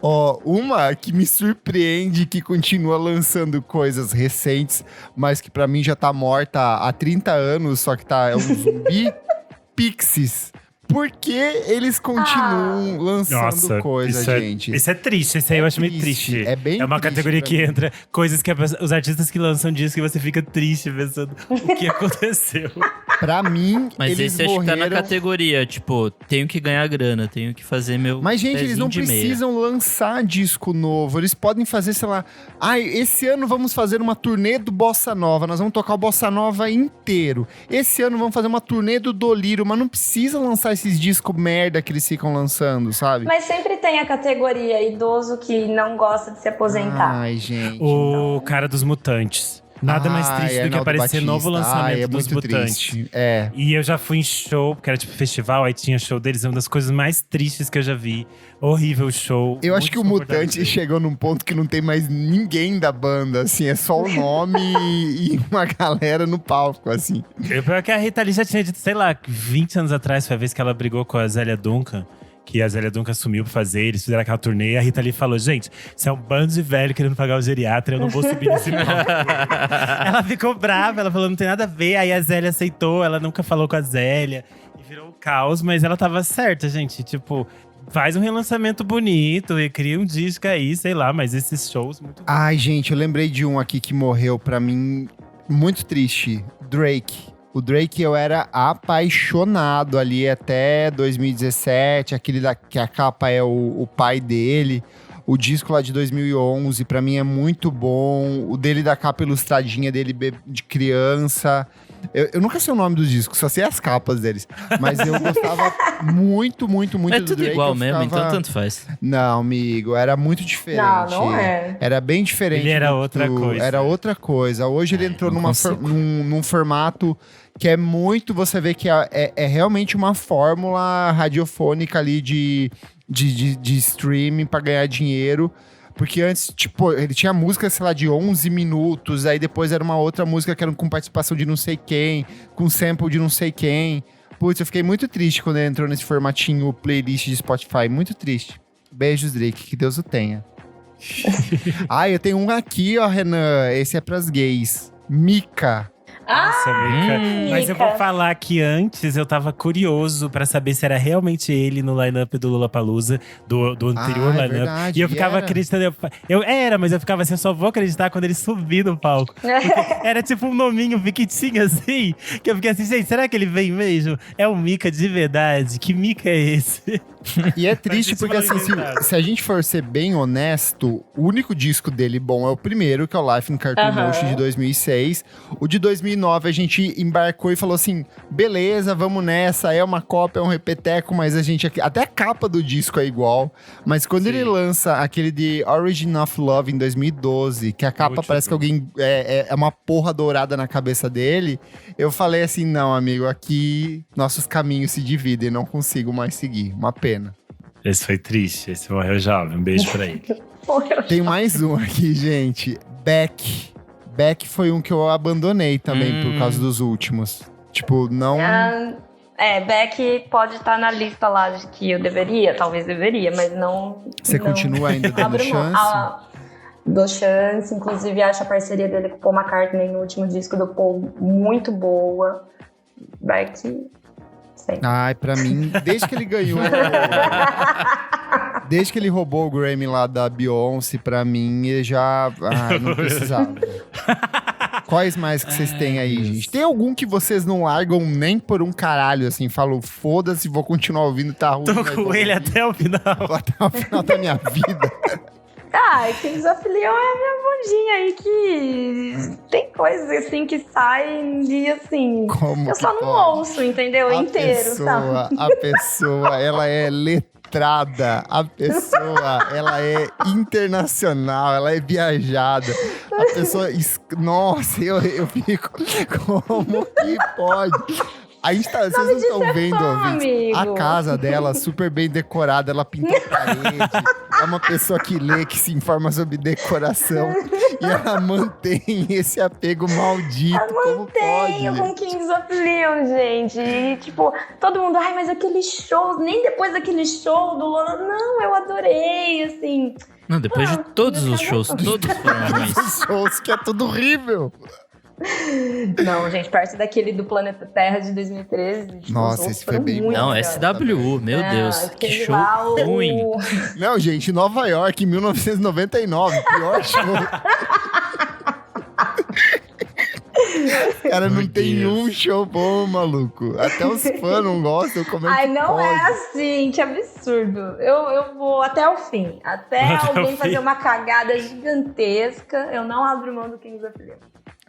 Ó, uma que me surpreende, que continua lançando coisas recentes, mas que pra mim já tá morta há 30 anos, só que é um zumbi. Pixies. Por que eles continuam lançando Nossa, coisa, isso gente? isso é triste, isso aí eu acho meio triste. É bem uma triste categoria pra que mim. entra coisas que os artistas que lançam discos que você fica triste pensando o que aconteceu. Pra mim, Mas eles esse acho que tá na morreram... categoria, tipo, tenho que ganhar grana, tenho que fazer meu Mas, gente, eles pezinho não de meia. precisam lançar disco novo. Eles podem fazer, sei lá… esse ano vamos fazer uma turnê do Bossa Nova. Nós vamos tocar o Bossa Nova inteiro. Esse ano vamos fazer uma turnê do Dolírio. Mas não precisa lançar esses discos merda que eles ficam lançando, sabe? Mas sempre tem a categoria idoso que não gosta de se aposentar. Ai, gente. O cara dos Mutantes. Nada mais triste do que Arnaldo aparecer Batista. novo lançamento é dos muito Mutantes. triste. É. E eu já fui em show, porque era tipo festival, aí tinha show deles, é uma das coisas mais tristes que eu já vi. Horrível o show. Eu acho muito que o desconfortável Mutante de ver. chegou num ponto que não tem mais ninguém da banda, assim, é só o nome e uma galera no palco, assim. O pior é que a Rita Lee já tinha dito, sei lá, 20 anos atrás, foi a vez que ela brigou com a Zélia Duncan. Que a Zélia Duncan assumiu pra fazer, eles fizeram aquela turnê. E a Rita Lee falou, gente, isso é um bando de velho querendo pagar o geriatra, eu não vou subir nesse palco. Ela ficou brava, ela falou, não tem nada a ver. Aí a Zélia aceitou, ela nunca falou com a Zélia. E virou um caos, mas ela tava certa, gente. Tipo, faz um relançamento bonito e cria um disco aí, sei lá. Mas esses shows, muito… Ai, gente, eu lembrei de um aqui que morreu pra mim Muito triste. Drake. O Drake eu era apaixonado ali até 2017. Que a capa é o pai dele. O disco lá de 2011, pra mim é muito bom. O dele da capa ilustradinha dele de criança. Eu nunca sei o nome dos discos, só sei as capas deles. Mas eu gostava muito, muito, muito do Drake. É tudo igual mesmo, então tanto faz. Não, amigo, era muito diferente. Não é. Era bem diferente. Ele era outra coisa. Era outra coisa. Hoje ele entrou num formato que é muito… Você vê que é realmente uma fórmula radiofônica ali de streaming pra ganhar dinheiro. Porque antes, tipo, ele tinha música, sei lá, de 11 minutos. Aí depois era uma outra música que era com participação de não sei quem. Com sample de não sei quem. Putz, eu fiquei muito triste quando ele entrou nesse formatinho playlist de Spotify. Muito triste. Beijos, Drake. Que Deus o tenha. Eu tenho um aqui, ó, Renan. Esse é pras gays. Mika. Nossa, Mika. Mas eu Mika. vou falar que antes eu tava curioso pra saber se era realmente ele no line-up do Lollapalooza, do anterior line-up. Verdade, E eu ficava era. acreditando. Mas eu ficava assim, eu só vou acreditar quando ele subir no palco. Porque era tipo um nominho piquitinho assim, que eu fiquei assim, gente, será que ele vem mesmo? É um Mika de verdade? Que Mika é esse? E é triste Mas porque, isso assim, foi inventado. se a gente for ser bem honesto, o único disco dele bom é o primeiro, que é o Life in Cartoon Motion de 2006. O de 2009 a gente embarcou e falou assim, beleza, vamos nessa, é uma cópia, é um repeteco, mas a gente… Até a capa do disco é igual. Mas quando ele lança aquele de Origin of Love em 2012, que a capa Muito parece que bom. alguém… É uma porra dourada na cabeça dele, eu falei assim, não, amigo, aqui nossos caminhos se dividem, não consigo mais seguir. Uma pena. Esse foi triste, esse morreu jovem. Um beijo pra ele. Tem mais um aqui, gente. Beck. Beck foi um que eu abandonei também por causa dos últimos. Tipo, não… Beck pode estar na lista lá de que eu deveria, talvez deveria, mas não… Você não. continua ainda dando Abro mão. chance? Dou chance, inclusive acho a parceria dele com o Paul McCartney no último disco do Paul muito boa. Beck… sempre. Ai, pra mim, desde que ele ganhou… Desde que ele roubou o Grammy lá da Beyoncé, pra mim, ele já… Ai, não precisava. Quais mais que vocês têm aí, gente? Tem algum que vocês não largam nem por um caralho, assim? Falam, foda-se, vou continuar ouvindo, tá ruim. Tô mas com vou ele ouvir até o final. até o final da minha vida. Kings of Leon é a minha bundinha aí que tem coisas assim que saem e assim… Como eu que só não pode? ouço, entendeu? Inteiro, sabe? A pessoa, ela é letrada. A pessoa, ela é internacional. Ela é viajada. A pessoa… Nossa, eu fico… Como que pode? A gente vocês não estão vendo, ouvintes? amigo. A casa dela, super bem decorada, ela pintou a parede. É uma pessoa que lê, que se informa sobre decoração. E ela mantém esse apego maldito. Como pode? Tenho com Kings of Leon, gente. E, tipo, todo mundo, mas aquele show, nem depois daquele show do Lola. Não, eu adorei, assim. Não, depois de todos os shows, todos foram ruins. Os shows que é tudo horrível. Não, gente, perto daquele do Planeta Terra de 2013. Tipo, Nossa, os outros esse foi foram bem muito Não, melhores. SWU, meu Deus. Que aquele show lá, ruim. Não, gente, Nova York, 1999. Pior show. Cara, não Meu tem Deus. um show bom, maluco. Até os fãs não gostam. Como é Ai, que não pode? é assim, que absurdo. Eu vou até o fim. Até Até alguém o fazer fim. uma cagada gigantesca, eu não abro mão do Kings of Leon.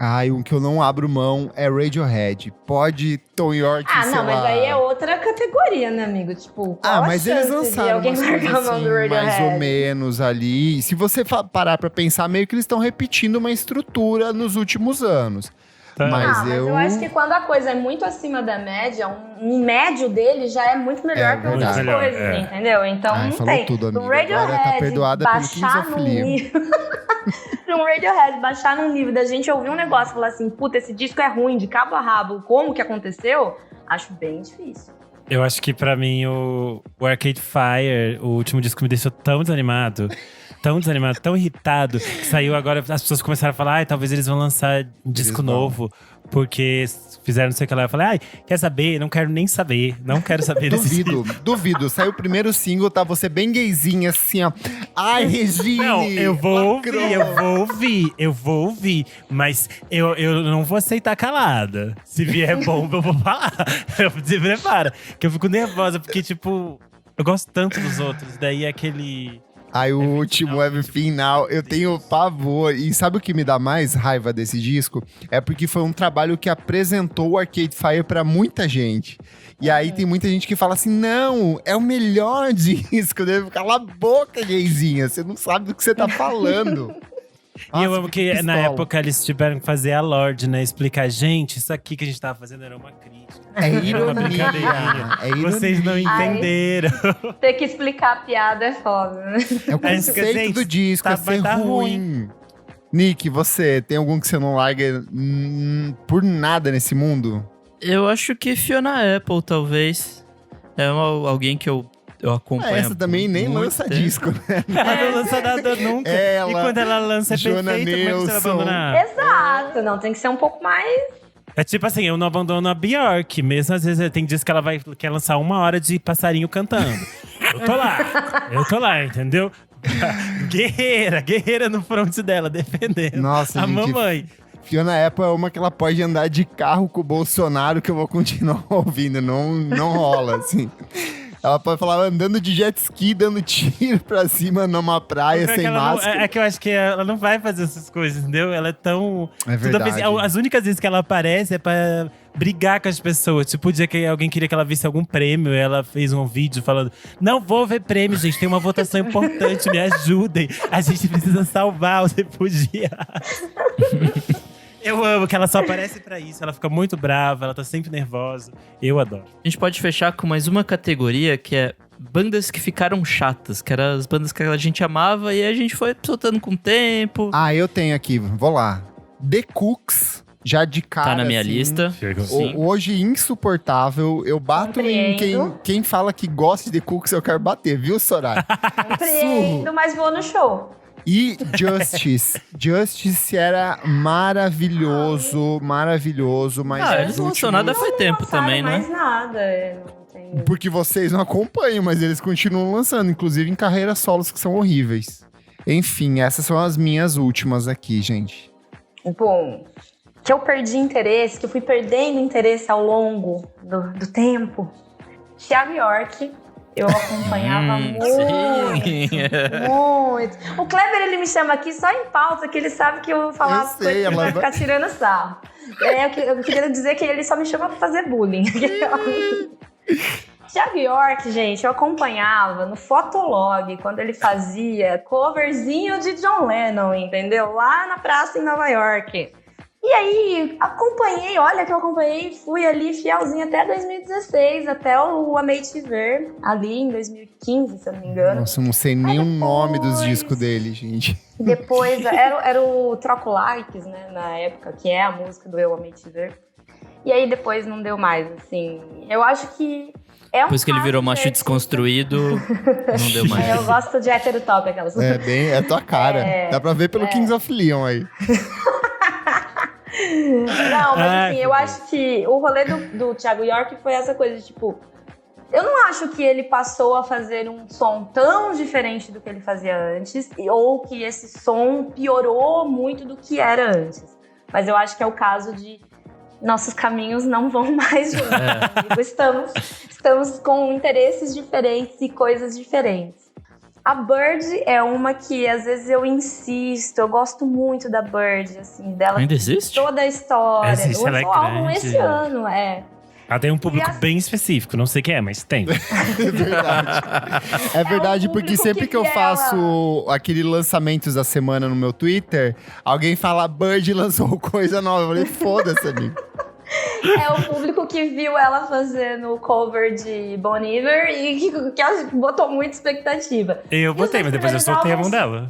Ai, um que eu não abro mão é Radiohead. Pode Tom York, sei Não, mas lá. aí é outra categoria, né, amigo? Tipo, qual a Mas eles chance de lançaram alguém umas largar coisas a mão assim, do Radiohead? mais ou menos ali. E se você parar pra pensar, meio que eles estão repetindo uma estrutura nos últimos anos. Tá. Mas eu acho que quando a coisa é muito acima da média, um médio dele já é muito melhor que outras verdade. coisas, É. entendeu? Então Ai, não falou tem. tudo, amigo. Um Radiohead Agora tá perdoada pelo Kings baixar of num Leon. nível… um Radiohead baixar num nível da gente ouvir um negócio e falar assim, puta, esse disco é ruim, de cabo a rabo, como que aconteceu? Acho bem difícil. Eu acho que pra mim o Arcade Fire, o último disco, me deixou tão desanimado. tão desanimado, tão irritado, que saiu agora, as pessoas começaram a falar, ai, talvez eles vão lançar um disco novo, porque fizeram não sei o que lá. Eu falei, ai, quer saber? Não quero nem saber. Não quero saber desse Duvido. Saiu o primeiro single, tá você bem gayzinha, assim, ó. Ai, Regine! Não, eu vou ouvir. Mas eu não vou aceitar calada. Se vier bom, eu vou falar. Se prepara. Que eu fico nervosa, porque, tipo, eu gosto tanto dos outros. Daí é aquele… Aí o último Everything Now, eu tenho pavor. E sabe o que me dá mais raiva desse disco? É porque foi um trabalho que apresentou o Arcade Fire pra muita gente. E aí tem muita gente que fala assim, não, é o melhor disco. Cala a boca, gayzinha, você não sabe do que você tá falando. E eu amo que na época eles tiveram que fazer a Lorde, né? Explicar, gente, isso aqui que a gente tava fazendo era uma crítica. É Era uma ironia. brincadeirinha. É ironia. Vocês não entenderam. Ter que explicar a piada é foda, né? É o conceito gente, do disco, tá- é vai ser dar ruim. Nick, você tem algum que você não larga por nada nesse mundo? Eu acho que Fiona Apple, talvez. É alguém que eu acompanho. Essa também nem muito lança tempo. disco, né? Ela não lança nada nunca. Ela, e quando ela lança é Joana perfeita, como é que você vai Nilsson. abandonar? Exato, não, tem que ser um pouco mais… É tipo assim, eu não abandono a Bjork. Mesmo às vezes tem dias que ela quer lançar 1 hora de passarinho cantando. Eu tô lá, entendeu? Guerreira no front dela, defendendo Nossa, a gente, mamãe. Fiona Apple é uma que ela pode andar de carro com o Bolsonaro que eu vou continuar ouvindo. Não rola, assim. Ela pode falar andando de jet ski, dando tiro pra cima numa praia Porque sem ela não- máscara. é que eu acho que ela não vai fazer essas coisas, entendeu? Ela é tão… É Toda verdade. vez, as únicas vezes que ela aparece é pra brigar com as pessoas. Tipo, o dia que alguém queria que ela visse algum prêmio, ela fez um vídeo falando: não vou ver prêmio, gente, tem uma votação importante, me ajudem. A gente precisa salvar os refugiados. Eu amo que ela só aparece pra isso. Ela fica muito brava, ela tá sempre nervosa. Eu adoro. A gente pode fechar com mais uma categoria, que é bandas que ficaram chatas. Que eram as bandas que a gente amava e a gente foi soltando com o tempo. Ah, eu tenho aqui, vou lá. The Cooks, já de cara. Tá na minha assim, lista. Sim. Hoje insuportável. Eu bato em Compreendo. quem fala que gosta de The Cooks, eu quero bater, viu, Soraya? Compreendo, mas vou no show. E Justice. Justice era maravilhoso, mas… Eles não lançaram nada faz tempo Lançaram também, mais né? nada, não tem… Porque vocês não acompanham, mas eles continuam lançando, inclusive em carreiras solos que são horríveis. Enfim, essas são as minhas últimas aqui, gente. Bom, que eu perdi interesse, que eu fui perdendo interesse ao longo do tempo. Thiago York, eu acompanhava muito. O Kleber, ele me chama aqui só em pauta, que ele sabe que eu vou falar Eu as sei, coisas que ela vai vai- ficar tirando sarro. Eu queria dizer que ele só me chama pra fazer bullying. Thiago York, gente, eu acompanhava no Fotolog, quando ele fazia coverzinho de John Lennon, entendeu? Lá na praça em Nova York. E aí, acompanhei, fui ali fielzinha até 2016, até o Amei Te Ver, ali em 2015, se eu não me engano. Nossa, eu não sei nem o depois- nome dos discos dele, gente. Depois, era o Troco Likes, né, na época, que é a música do Eu Amei Te Ver. E aí depois não deu mais, assim. Eu acho que é um Depois que ele virou caso macho de desconstruído, não deu mais. Eu gosto de heterotop, aquelas. É tua cara. Dá pra ver pelo Kings of Leon aí. Não, mas Ai, assim, meu eu Deus. acho que o rolê do Thiago York foi essa coisa de tipo… Eu não acho que ele passou a fazer um som tão diferente do que ele fazia antes, ou que esse som piorou muito do que era antes. Mas eu acho que é o caso de nossos caminhos não vão mais juntos. Amigo. Estamos com interesses diferentes e coisas diferentes. A Bird é uma que às vezes eu insisto, eu gosto muito da Bird, assim, dela. Ainda existe? Toda a história. Existe, ela é Lançou álbum grande. esse ano, Ela tem um público E a- bem específico, não sei quem é, mas tem. É verdade, porque público sempre que que eu ela- faço aquele lançamentos da semana no meu Twitter, alguém fala Bird lançou coisa nova. Eu falei, foda-se, amigo. É o público que viu ela fazendo o cover de Bon Iver e que botou muita expectativa. Eu botei, mas depois eu soltei a mão dela.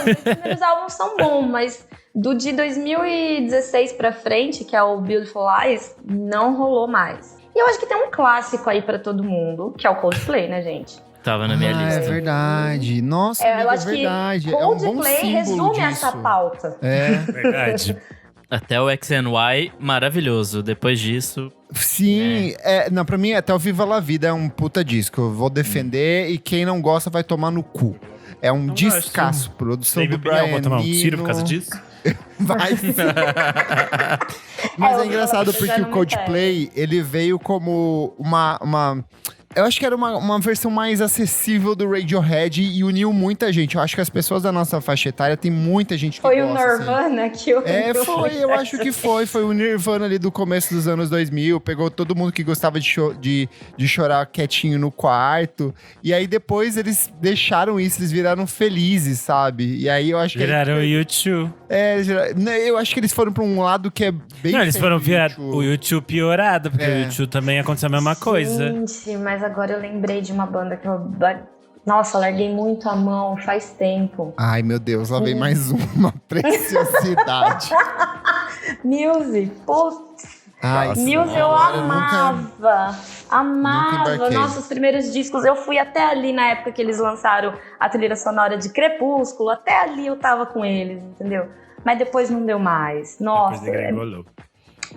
Os primeiros álbuns são bons, mas do de 2016 pra frente, que é o Beautiful Lies, não rolou mais. E eu acho que tem um clássico aí pra todo mundo, que é o Coldplay, né, gente? tava na minha lista. É verdade. Nossa, Eu amiga, acho é verdade. que É um bom Coldplay símbolo resume disso. essa pauta. É. Verdade. Até o XNY, maravilhoso. Depois disso, Sim, não, pra mim até o Viva La Vida é um puta disco. Eu vou defender e quem não gosta vai tomar no cu. É um Não descasso. gosto. Produção Sei do minha opinião, Brian vou tomar um tiro Eno. por causa disso. Vai. Mas o é Viva engraçado La Vida porque já o não me Coldplay, ele veio como uma eu acho que era uma versão mais acessível do Radiohead e uniu muita gente. Eu acho que as pessoas da nossa faixa etária, tem muita gente que Foi o gosta, assim. Nirvana que o Eu acho que foi. Foi o Nirvana ali do começo dos anos 2000. Pegou todo mundo que gostava de chorar quietinho no quarto. E aí depois eles deixaram isso, eles viraram felizes, sabe? E aí eu acho que... Viraram o YouTube. Eu acho que eles foram pra um lado que é bem... Não, eles foram virar diferente, o YouTube piorado, porque o YouTube também aconteceu a mesma coisa. Gente, mas agora eu lembrei de uma banda que eu... Nossa, larguei muito a mão faz tempo. Ai, meu Deus, lá vem mais uma preciosidade. Muse, putz. Ai, Muse eu agora amava. Amava. embarquei. Nossos primeiros discos. Eu fui até ali na época que eles lançaram a trilha sonora de Crepúsculo. Até ali eu tava com eles, entendeu? Mas depois não deu mais. Nossa. Depois degringolou.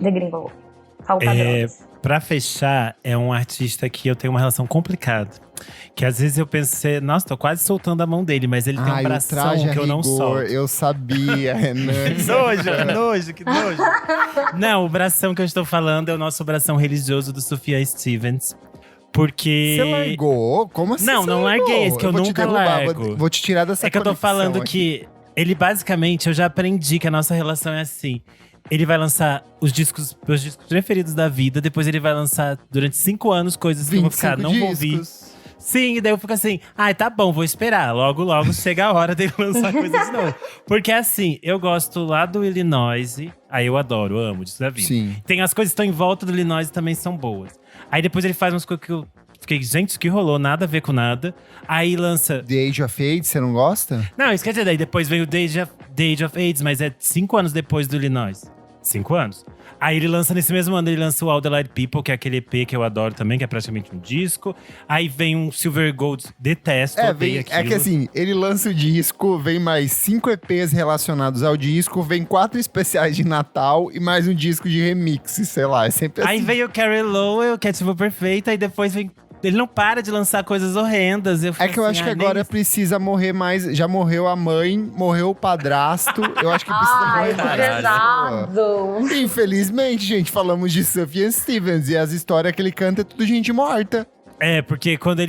Degringolou. Falta drogas. Pra fechar, é um artista que eu tenho uma relação complicada. Que às vezes eu penso, nossa, tô quase soltando a mão dele, mas ele tem um o bração traje a que eu não rigor, solto. eu sabia, Renan. Que nojo. Não, o bração que eu estou falando é o nosso bração religioso do Sufjan Stevens. Porque… Você largou? Como assim? Não, você não largou? larguei, esse que eu vou te nunca derrubar, largo. Vou te tirar dessa É que eu tô conexão falando aqui. que ele basicamente, eu já aprendi que a nossa relação é assim. Ele vai lançar os discos preferidos da vida, depois ele vai lançar durante 5 anos coisas que eu vou ficar, não vou ouvir. Sim, e daí eu fico assim, tá bom, vou esperar. Logo chega a hora dele lançar coisas de novo. Porque assim, eu gosto lá do Illinois, aí eu adoro, amo disco da vida. Sim. Tem as coisas que estão em volta do Illinois e também são boas. Aí depois ele faz umas coisas que eu fiquei, gente, isso que rolou, nada a ver com nada. Aí lança… The Age of Age, você não gosta? Não, isso quer dizer, daí depois veio The Age of AIDS, mas é 5 anos depois do Illinois. 5 anos. Aí ele lança, nesse mesmo ano, ele lança o All the Light People, que é aquele EP que eu adoro também, que é praticamente um disco. Aí vem um Silver Gold, detesto, odeio aquilo. É que assim, ele lança o disco, vem mais 5 EPs relacionados ao disco, vem 4 especiais de Natal e mais um disco de remix, sei lá, é sempre assim. Aí veio o Carrie Lowell, que é tipo perfeita, e depois vem… Ele não para de lançar coisas horrendas. Eu É que eu acho que agora precisa morrer mais. Já morreu a mãe, morreu o padrasto. Eu acho que precisa Ai, morrer que mais. pesado. Infelizmente, gente, falamos de Sufjan Stevens e as histórias que ele canta é tudo gente morta. É, porque quando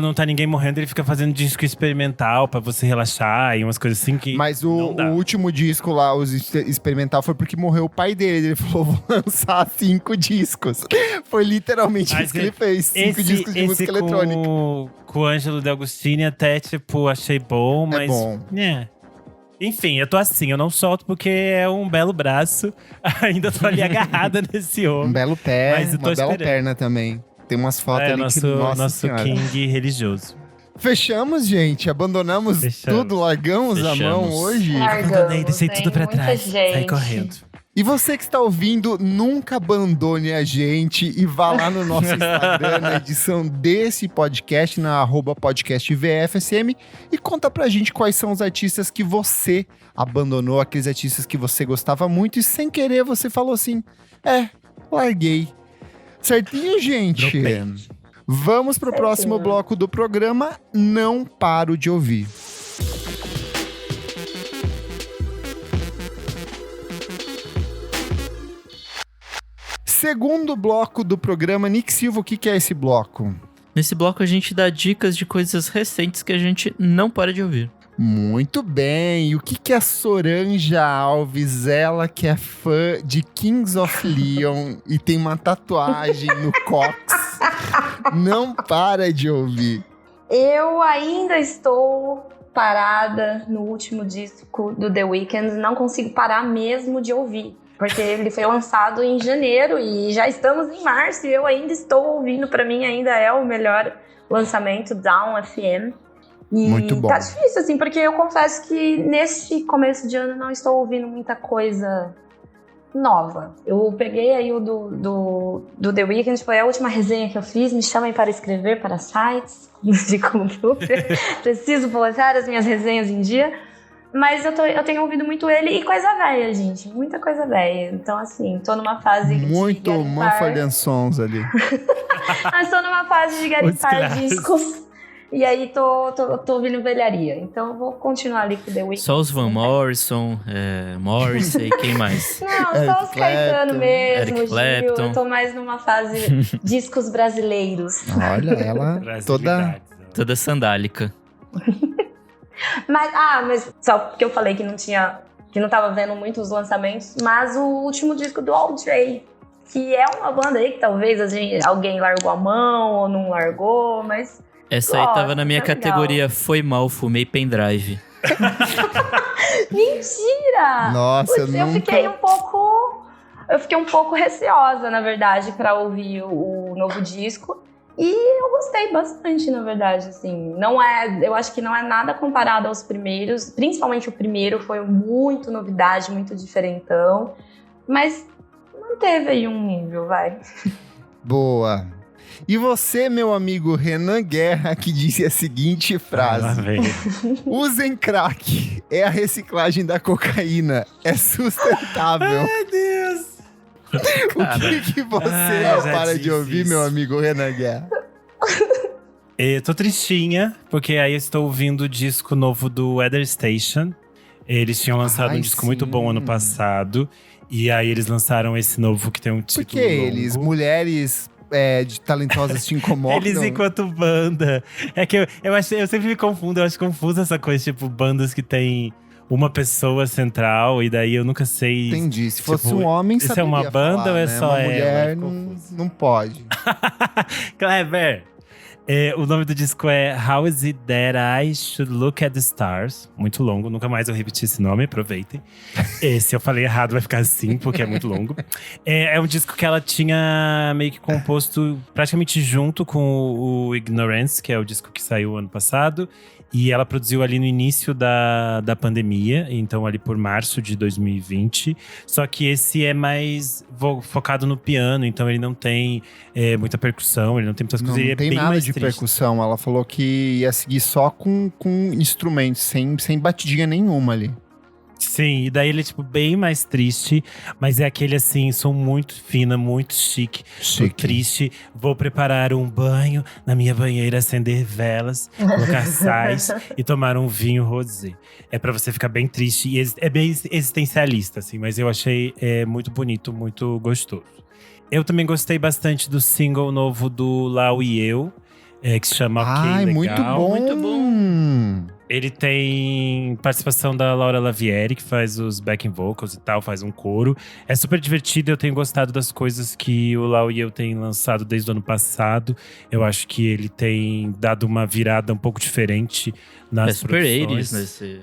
não tá ninguém morrendo, ele fica fazendo disco experimental pra você relaxar e umas coisas assim que… Mas o não dá. último disco lá, o experimental, foi porque morreu o pai dele. Ele falou, vou lançar 5 discos. Foi literalmente Mas isso que ele fez. 5 discos de música eletrônica. Com o Ângelo De Agostini até, tipo, achei bom, mas… É bom. Enfim, eu tô assim, eu não solto porque é um belo braço. Ainda tô ali agarrada nesse homem. Um belo pé, Mas eu tô uma bela esperando. perna também. Tem umas fotos ali que, nosso senhora. king religioso. Fechamos, gente? Abandonamos tudo? Largamos a mão hoje? Abandonei, deixei Tem tudo pra muita trás. Saí gente. correndo. E você que está ouvindo, nunca abandone a gente e vá lá no nosso Instagram, na edição desse podcast, na @podcastvfsm, e conta pra gente quais são os artistas que você abandonou, aqueles artistas que você gostava muito e sem querer você falou assim, larguei. Certinho, gente? Dropei. Vamos pro Certinho. próximo bloco do programa, Não Paro de Ouvir. Segundo bloco do programa, Nick Silva, o que é esse bloco? Nesse bloco a gente dá dicas de coisas recentes que a gente não para de ouvir. Muito bem, e o que a Soranja Alves, ela que é fã de Kings of Leon e tem uma tatuagem no cox, não para de ouvir? Eu ainda estou parada no último disco do The Weeknd, não consigo parar mesmo de ouvir. Porque ele foi lançado em janeiro e já estamos em março e eu ainda estou ouvindo. Pra mim ainda é o melhor lançamento, Down FM. E muito bom. Tá difícil, assim, porque eu confesso que neste começo de ano não estou ouvindo muita coisa nova. Eu peguei aí o do The Weeknd, foi a última resenha que eu fiz. Me chamem para escrever para sites de computer. Preciso botar as minhas resenhas em dia. Mas eu tenho ouvido muito ele e coisa velha, gente. Muita coisa velha. Então, assim, tô numa fase muito de Mumford & Sons ali. Mas tô numa fase de garimpar discos. E aí tô ouvindo velharia. Então eu vou continuar ali com The Weeknd. Só os Van Morrison, Morrissey, quem mais? Não, só os Caetano mesmo, Eric Gil. Clapton. Eu tô mais numa fase discos brasileiros. Olha, ela toda... Toda sandálica. Mas só porque eu falei que não tava vendo muitos lançamentos, mas o último disco do All J, que é uma banda aí que talvez alguém largou a mão ou não largou, mas... Essa aí tava na minha categoria legal. Foi Mal, Fumei Pendrive. Mentira! Nossa, Putz, eu nunca... Eu fiquei um pouco receosa, na verdade, pra ouvir o novo disco. E eu gostei bastante, na verdade, assim. Eu acho que não é nada comparado aos primeiros. Principalmente o primeiro foi muito novidade, muito diferentão. Mas manteve aí um nível, vai. Boa. E você, meu amigo Renan Guerra, que disse a seguinte frase: usem crack, é a reciclagem da cocaína, é sustentável. Ai, Deus! O que você não para de ouvir, meu amigo Renan Guerra? Eu tô tristinha, porque aí eu estou ouvindo o disco novo do Weather Station. Eles tinham lançado um disco muito bom ano passado. E aí eles lançaram esse novo que tem um título Por que eles, longo. mulheres de talentosas, te incomodam? Eles enquanto banda. É que eu sempre me confundo, eu acho confuso essa coisa, tipo, bandas que tem uma pessoa central, e daí eu nunca sei. Entendi. Se fosse tipo, um homem, isso é saberia uma banda falar, ou é né? só uma ela? mulher Ficou não pode. Kleber, o nome do disco é How Is It That I Should Look at the Stars? Muito longo, nunca mais eu repeti esse nome, aproveitem. Se eu falei errado vai ficar assim, porque é muito longo. É um disco que ela tinha meio que composto praticamente junto com o Ignorance, que é o disco que saiu ano passado. E ela produziu ali no início da pandemia, então ali por março de 2020. Só que esse é mais focado no piano, então ele não tem muita percussão, ele não tem muitas coisas. Ele Não é tem bem nada mais de triste. percussão. Ela falou que ia seguir só com instrumentos, sem batidinha nenhuma ali. Sim, e daí ele é tipo bem mais triste, mas é aquele assim, som muito fina, muito chique. Tô triste, vou preparar um banho na minha banheira, acender velas, colocar sais e tomar um vinho rosé. É pra você ficar bem triste e é bem existencialista, assim, mas eu achei muito bonito, muito gostoso. Eu também gostei bastante do single novo do Lau e Eu, que se chama Ok Legal. Muito bom. Muito bom. Ele tem participação da Laura Lavieri, que faz os backing vocals e tal, faz um coro. É super divertido, eu tenho gostado das coisas que o Lau e eu tem lançado desde o ano passado. Eu acho que ele tem dado uma virada um pouco diferente nas Super produções. 80s nesse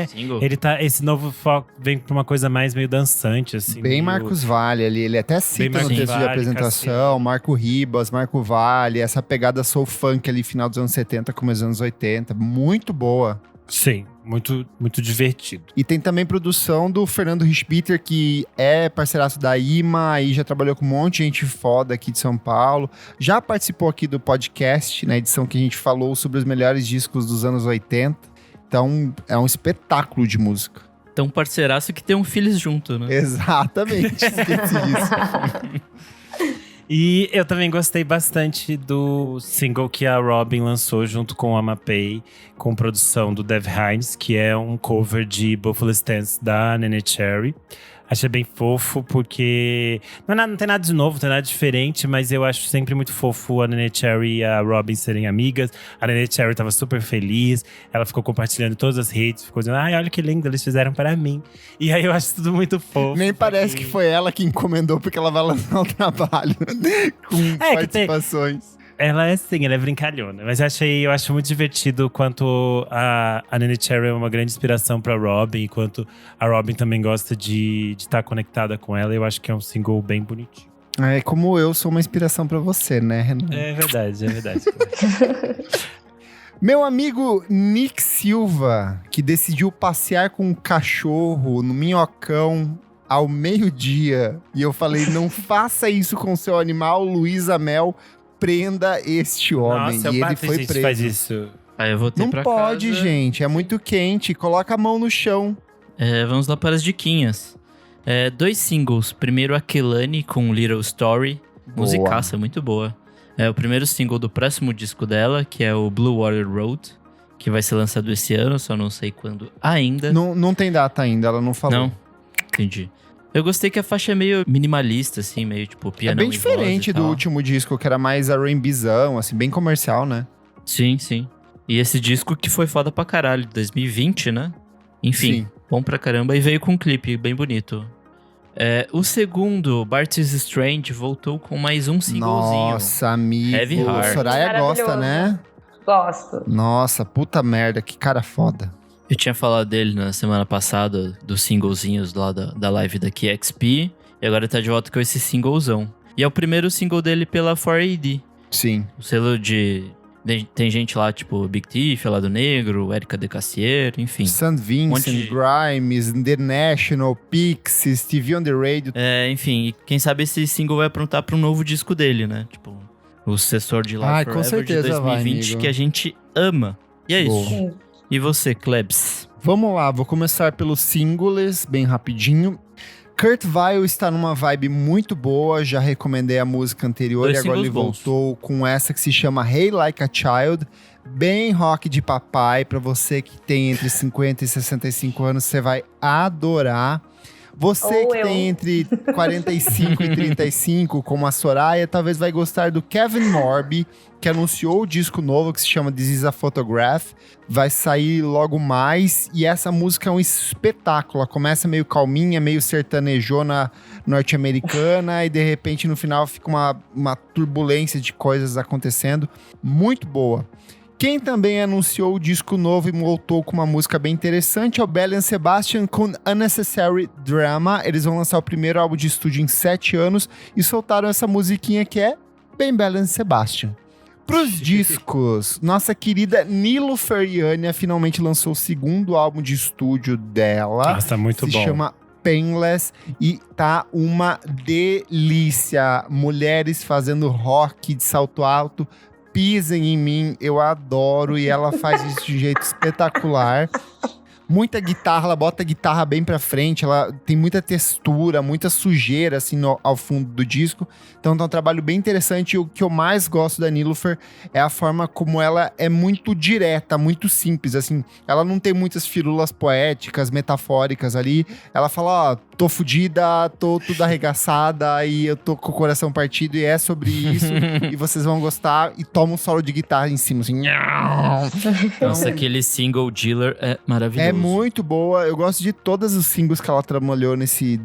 single. Esse novo foco vem pra uma coisa mais meio dançante, assim. Bem meio... Marcos Valle ali, ele até cita no Marcos texto de Valle, apresentação, Cassiano. Marco Ribas, Marco Valle, essa pegada soul funk ali, final dos anos 70, começo dos anos 80, muito boa. Sim, muito, muito divertido. E tem também produção do Fernando Rispiter, que é parceiraço da IMA e já trabalhou com um monte de gente foda aqui de São Paulo. Já participou aqui do podcast, na edição que a gente falou sobre os melhores discos dos anos 80. Então, é um espetáculo de música. Então, parceiraço que tem um filhos junto, né? Exatamente, esqueci disso. E eu também gostei bastante do single que a Robin lançou junto com a Mapei, com produção do Dev Hynes, que é um cover de Buffalo Stance da Neneh Cherry. Achei bem fofo, porque não tem nada de novo, não tem nada diferente, mas eu acho sempre muito fofo a Neneh Cherry e a Robin serem amigas. A Neneh Cherry tava super feliz, ela ficou compartilhando todas as redes, ficou dizendo, ai, olha que lindo, eles fizeram para mim. E aí eu acho tudo muito fofo. Nem parece que foi ela que encomendou, porque ela vai lançar o trabalho com participações. Ela é assim, ela é brincalhona. Mas eu acho muito divertido o quanto a Neneh Cherry é uma grande inspiração pra Robin. E quanto a Robin também gosta de estar conectada com ela. Eu acho que é um single bem bonitinho. É como eu sou uma inspiração pra você, né, Renan? É verdade, é verdade. Meu amigo Nick Silva, que decidiu passear com um cachorro no Minhocão ao meio-dia. E eu falei, não faça isso com seu animal, Luísa Mel, prenda este homem. Nossa, e eu ele bato, foi gente, preso. faz isso. Aí eu voltei Não pra pode, casa. gente, é muito quente. Coloca a mão no chão. Vamos lá para as diquinhas. 2 singles. Primeiro, a Kehlani com Little Story. Boa. Musicaça, muito boa. É o primeiro single do próximo disco dela, que é o Blue Water Road, que vai ser lançado esse ano, só não sei quando ainda. Não tem data ainda, ela não falou. Não? Entendi. Eu gostei que a faixa é meio minimalista, assim, meio tipo É pianão bem e voz diferente e do tal. último disco, que era mais R&Bzão, assim, bem comercial, né? Sim, sim. E esse disco que foi foda pra caralho, 2020, né? Enfim, Sim. bom pra caramba. E veio com um clipe bem bonito. O segundo, Bart's Strange, voltou com mais um singlezinho. Nossa, amigo. Heavy Heart. Soraya gosta, Maravilhoso. né? Gosto. Nossa, puta merda, que cara foda. Eu tinha falado dele na semana passada, dos singlezinhos lá da live da KXP. E agora ele tá de volta com esse singlezão. E é o primeiro single dele pela 4AD. Sim. O selo de... Tem gente lá, tipo, Big Thief, Lado Negro, Erika de Cassier, enfim. St. Vincent, monte de- Grimes, The National, Pixies, TV on the Radio. Enfim, e quem sabe esse single vai aprontar pra um novo disco dele, né? Tipo, o sucessor de Live Ai, com Forever certeza de vai, 2020, amigo. que a gente ama. E é Boa. isso. Sim. E você, Klebs? Vamos lá, vou começar pelos singles, bem rapidinho. Kurt Vile está numa vibe muito boa, já recomendei a música anterior 2 e agora ele singles bons. voltou com essa que se chama Hey Like a Child, bem rock de papai, pra você que tem entre 50 e 65 anos, você vai adorar. Você Ou que eu. tem entre 45 e 35, como a Soraya, talvez vai gostar do Kevin Morby, que anunciou o disco novo que se chama This Is a Photograph. Vai sair logo mais. E essa música é um espetáculo. Ela começa meio calminha, meio sertanejona norte-americana. E de repente no final fica uma turbulência de coisas acontecendo. Muito boa. Quem também anunciou o disco novo e voltou com uma música bem interessante é o Belle and Sebastian com Unnecessary Drama. Eles vão lançar o primeiro álbum de estúdio em 7 anos e soltaram essa musiquinha que é bem Belle and Sebastian. Pros discos, nossa querida Nilo Ferriania finalmente lançou o segundo álbum de estúdio dela. Nossa, tá muito Se bom. chama Painless e tá uma delícia. Mulheres fazendo rock de salto alto. Pisem em mim, eu adoro. E ela faz isso de jeito espetacular. Muita guitarra, ela bota a guitarra bem pra frente. Ela tem muita textura, muita sujeira assim ao fundo do disco. Então tá um trabalho bem interessante. E o que eu mais gosto da Niloufer é a forma como ela é muito direta, muito simples. Assim, ela não tem muitas firulas poéticas, metafóricas ali. Ela fala, ó, tô fudida, tô tudo arregaçada e eu tô com o coração partido e é sobre isso. E vocês vão gostar. E toma um solo de guitarra em cima, assim. Nossa, aquele single Dealer é maravilhoso. É muito boa. Eu gosto de todos os singles que ela trabalhou nesse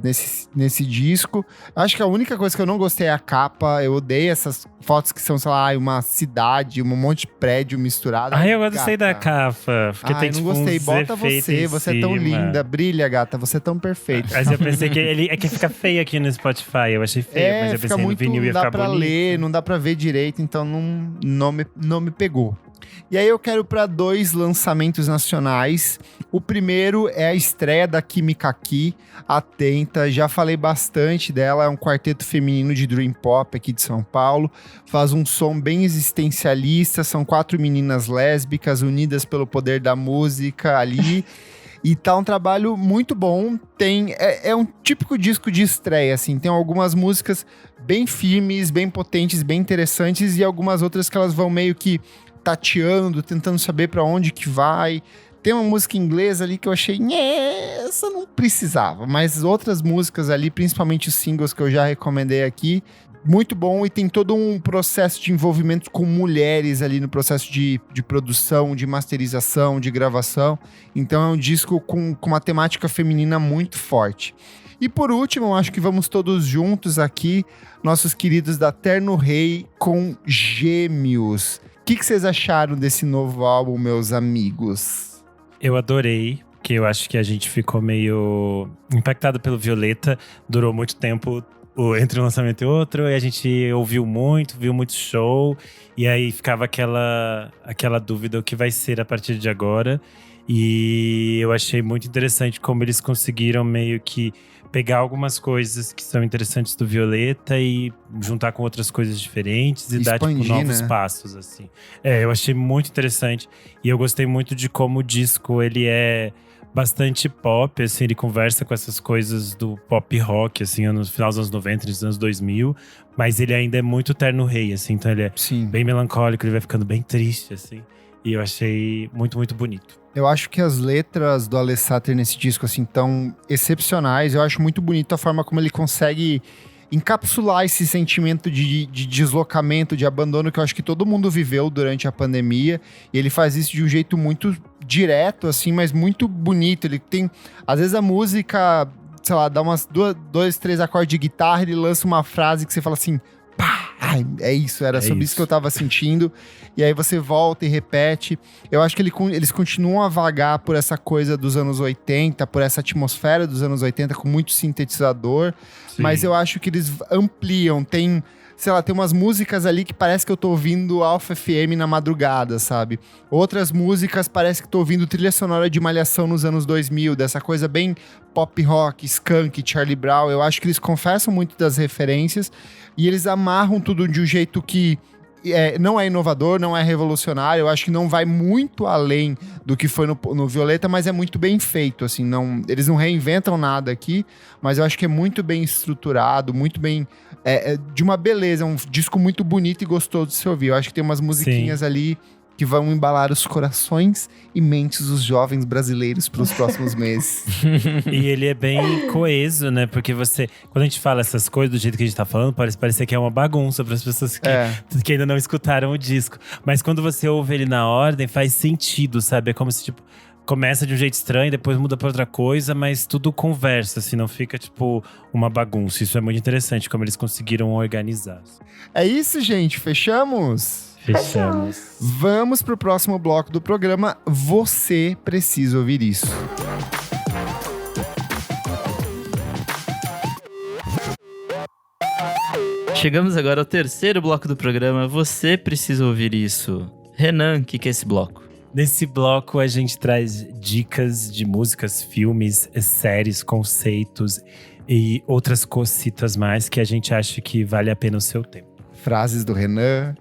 disco. Acho que a única coisa que eu não gostei é a capa. Eu odeio essas fotos que são, sei lá, uma cidade, um monte de prédio misturado. Ai, eu gostei da Gata. capa. Porque Ai, tem, não tipo, gostei. uns Bota efeitos você. em Você é tão cima. linda. Brilha, gata. Você é tão perfeita. Mas eu pensei que é que fica feio aqui no Spotify. Eu achei feio, mas eu fica pensei no muito, vinil não ia dá ficar pra bonito. ler, não dá pra ver direito, então não me pegou. E aí eu quero pra 2 lançamentos nacionais. O primeiro é a estreia da Química Aqui, Atenta. Já falei bastante dela, é um quarteto feminino de Dream Pop aqui de São Paulo. Faz um som bem existencialista, são 4 meninas lésbicas unidas pelo poder da música ali. E tá um trabalho muito bom. É um típico disco de estreia, assim. Tem algumas músicas bem firmes, bem potentes, bem interessantes. E algumas outras que elas vão meio que tateando, tentando saber pra onde que vai. Tem uma música inglesa ali que eu achei, essa não precisava. Mas outras músicas ali, principalmente os singles que eu já recomendei aqui, muito bom. E tem todo um processo de envolvimento com mulheres ali no processo de produção, de masterização, de gravação. Então é um disco com uma temática feminina muito forte. E por último, eu acho que vamos todos juntos aqui, nossos queridos da Terno Rei com Gêmeos. O que vocês acharam desse novo álbum, meus amigos? Eu adorei, porque eu acho que a gente ficou meio impactado pelo Violeta. Durou muito tempo entre um lançamento e outro, e a gente ouviu muito, viu muito show. E aí ficava aquela dúvida o que vai ser a partir de agora. E eu achei muito interessante como eles conseguiram meio que pegar algumas coisas que são interessantes do Violeta e juntar com outras coisas diferentes e dar, tipo, Expandir, novos né? passos, assim. Eu achei muito interessante. E eu gostei muito de como o disco, ele é bastante pop, assim. Ele conversa com essas coisas do pop rock, assim, no final dos anos 90, nos anos 2000. Mas ele ainda é muito terno rei, assim. Então ele é Sim. bem melancólico, ele vai ficando bem triste, assim. E eu achei muito, muito bonito. Eu acho que as letras do Alê Sater nesse disco, assim, tão excepcionais. Eu acho muito bonito a forma como ele consegue encapsular esse sentimento de deslocamento, de abandono que eu acho que todo mundo viveu durante a pandemia. E ele faz isso de um jeito muito direto, assim, mas muito bonito. Ele tem, às vezes a música, sei lá, dá umas dois, três acordes de guitarra, ele lança uma frase que você fala assim, pá, ai, é isso, era sobre isso que eu tava sentindo. E aí você volta e repete. Eu acho que eles continuam a vagar por essa coisa dos anos 80, por essa atmosfera dos anos 80 com muito sintetizador. Sim. Mas eu acho que eles ampliam. Tem, sei lá, tem umas músicas ali que parece que eu tô ouvindo Alpha FM na madrugada, sabe? Outras músicas parece que tô ouvindo trilha sonora de Malhação nos anos 2000, dessa coisa bem pop rock, Skank, Charlie Brown. Eu acho que eles confessam muito das referências e eles amarram tudo de um jeito que não é inovador, não é revolucionário. Eu acho que não vai muito além do que foi no Violeta, mas é muito bem feito, assim. Eles não reinventam nada aqui, mas eu acho que é muito bem estruturado, muito bem... de uma beleza, é um disco muito bonito e gostoso de se ouvir. Eu acho que tem umas musiquinhas ali que vão embalar os corações e mentes dos jovens brasileiros para os próximos meses. E ele é bem coeso, né? Porque quando a gente fala essas coisas do jeito que a gente tá falando, parece parecer que é uma bagunça para as pessoas que ainda não escutaram o disco. Mas quando você ouve ele na ordem, faz sentido, sabe? É como se, tipo, começa de um jeito estranho, depois muda pra outra coisa, mas tudo conversa, assim, não fica, tipo, uma bagunça. Isso é muito interessante, como eles conseguiram organizar. É isso, gente. Fechamos? Fechamos. Vamos pro próximo bloco do programa. Você precisa ouvir isso. Chegamos agora ao terceiro bloco do programa. Você precisa ouvir isso. Renan, o que é esse bloco? Nesse bloco, a gente traz dicas de músicas, filmes, séries, conceitos e outras cositas mais que a gente acha que vale a pena o seu tempo. Frases do Renan.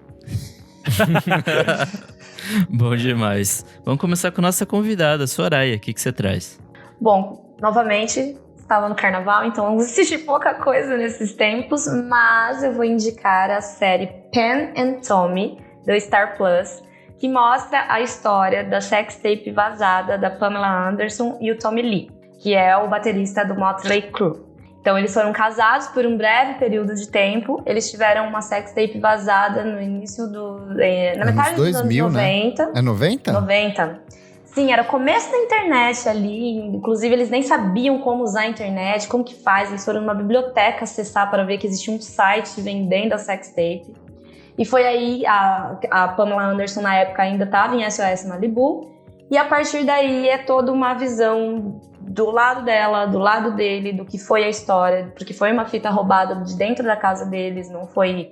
Bom demais. Vamos começar com nossa convidada, Soraya. O que você traz? Bom, novamente, estava no carnaval, então assisti pouca coisa nesses tempos, mas eu vou indicar a série Pen and Tommy, do Star Plus, que mostra a história da sextape vazada da Pamela Anderson e o Tommy Lee, que é o baterista do Motley Crue. Então, eles foram casados por um breve período de tempo. Eles tiveram uma sextape vazada no início na metade dos anos 90. Né? É 90? 90. Sim, era o começo da internet ali. Inclusive, eles nem sabiam como usar a internet, como que faz. Eles foram numa biblioteca acessar para ver que existia um site vendendo a sextape. E foi aí, a Pamela Anderson, na época, ainda estava em SOS Malibu. E a partir daí é toda uma visão do lado dela, do lado dele, do que foi a história, porque foi uma fita roubada de dentro da casa deles, não foi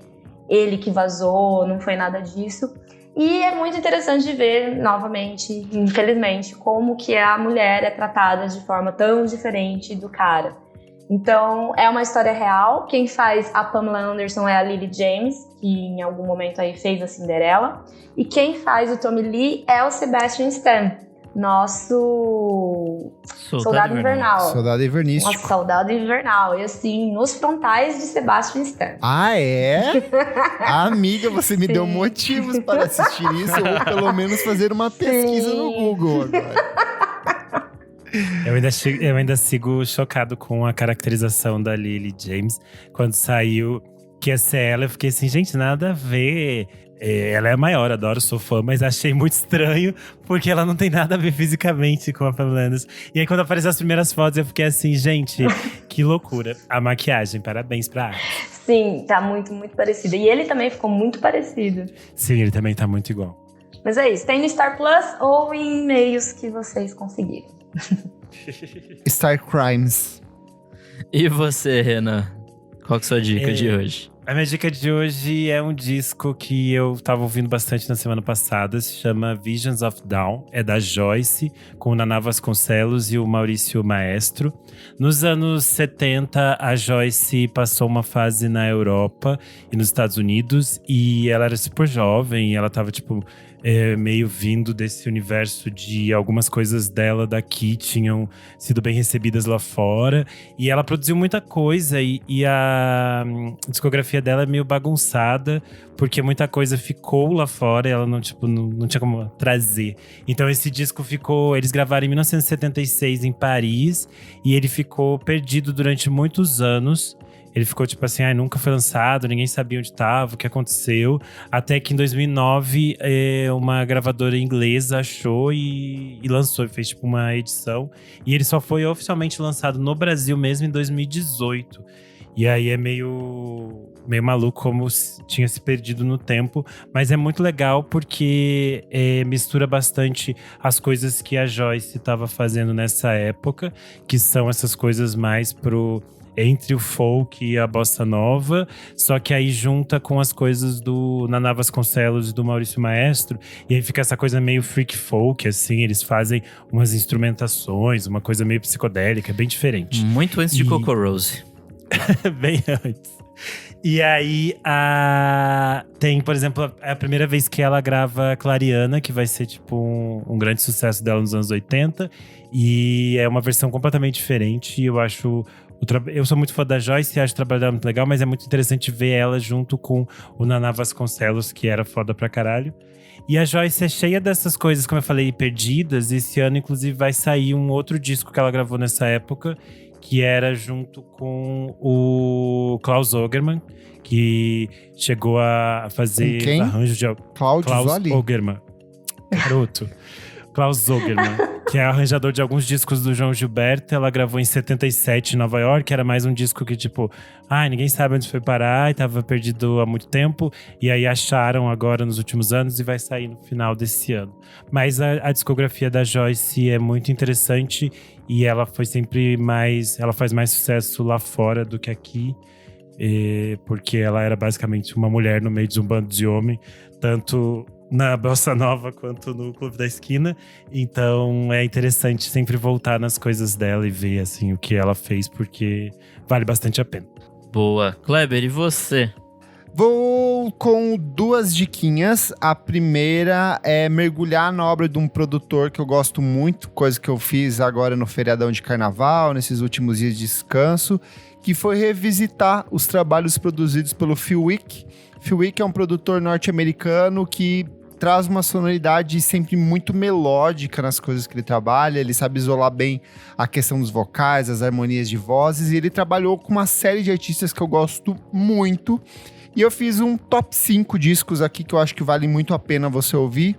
ele que vazou, não foi nada disso. E é muito interessante de ver, novamente, infelizmente, como que a mulher é tratada de forma tão diferente do cara. Então, é uma história real. Quem faz a Pamela Anderson é a Lily James, que em algum momento aí fez a Cinderela. E quem faz o Tommy Lee é o Sebastian Stan, nosso Soldado Invernal. Soldado Invernístico. Nosso Soldado Invernal. E assim, nos frontais de Sebastian Stan. Ah, é? Amiga, você me deu motivos para assistir isso, ou pelo menos fazer uma pesquisa no Google agora. Eu ainda sigo chocado com a caracterização da Lily James. Quando saiu que ia ser ela, eu fiquei assim, gente, nada a ver. Ela é a maior, adoro, sou fã, mas achei muito estranho, porque ela não tem nada a ver fisicamente com a Pamela Anderson. E aí, quando apareceram as primeiras fotos, eu fiquei assim, gente, que loucura. A maquiagem, parabéns pra arte. Sim, tá muito, muito parecida. E ele também ficou muito parecido. Sim, ele também tá muito igual. Mas é isso, tem no Star Plus ou em meios que vocês conseguirem. Star Crimes. E você, Renan? Qual que é a sua dica de hoje? A minha dica de hoje é um disco que eu tava ouvindo bastante na semana passada. Se chama Visions of Dawn. É da Joyce, com o Naná Vasconcelos e o Maurício Maestro. Nos anos 70, a Joyce passou uma fase na Europa e nos Estados Unidos. E ela era super jovem e ela tava, tipo… meio vindo desse universo de algumas coisas dela daqui tinham sido bem recebidas lá fora. E ela produziu muita coisa e a discografia dela é meio bagunçada, porque muita coisa ficou lá fora e ela não tinha como trazer. Então esse disco ficou… Eles gravaram em 1976 em Paris e ele ficou perdido durante muitos anos. Ele ficou tipo assim, nunca foi lançado, ninguém sabia onde estava, o que aconteceu. Até que em 2009, uma gravadora inglesa achou e lançou, fez tipo uma edição. E ele só foi oficialmente lançado no Brasil mesmo em 2018. E aí é meio maluco como tinha se perdido no tempo. Mas é muito legal porque mistura bastante as coisas que a Joyce estava fazendo nessa época, que são essas coisas mais entre o folk e a bossa nova, só que aí junta com as coisas do Naná Vasconcelos e do Maurício Maestro, e aí fica essa coisa meio freak folk, assim, eles fazem umas instrumentações, uma coisa meio psicodélica, bem diferente. Muito antes de Coco Rose. Bem antes. E aí, tem, por exemplo, a primeira vez que ela grava Clariana, que vai ser tipo um grande sucesso dela nos anos 80, e é uma versão completamente diferente, e eu acho… Eu sou muito fã da Joyce e acho o trabalho dela muito legal, mas é muito interessante ver ela junto com o Naná Vasconcelos, que era foda pra caralho. E a Joyce é cheia dessas coisas, como eu falei, perdidas. Esse ano, inclusive, vai sair um outro disco que ela gravou nessa época, que era junto com o Klaus Ogerman, que chegou a fazer arranjos de… Klaus Ogerman. Garoto. Klaus Ogerman, que é arranjador de alguns discos do João Gilberto. Ela gravou em 77 em Nova York. Era mais um disco que, tipo… ninguém sabe onde foi parar e tava perdido há muito tempo. E aí acharam agora nos últimos anos e vai sair no final desse ano. Mas a discografia da Joyce é muito interessante e ela foi sempre mais… Ela faz mais sucesso lá fora do que aqui. Porque ela era basicamente uma mulher no meio de um bando de homem. Tanto… na Bossa Nova quanto no Clube da Esquina. Então é interessante sempre voltar nas coisas dela e ver assim o que ela fez, porque vale bastante a pena. Boa. Kleber, e você? Vou com duas diquinhas. A primeira é mergulhar na obra de um produtor que eu gosto muito, coisa que eu fiz agora no feriadão de carnaval, nesses últimos dias de descanso, que foi revisitar os trabalhos produzidos pelo Phil Wick. Phil Wick é um produtor norte-americano que traz uma sonoridade sempre muito melódica nas coisas que ele trabalha. Ele sabe isolar bem a questão dos vocais, as harmonias de vozes, e ele trabalhou com uma série de artistas que eu gosto muito. E eu fiz um top 5 discos aqui que eu acho que vale muito a pena você ouvir.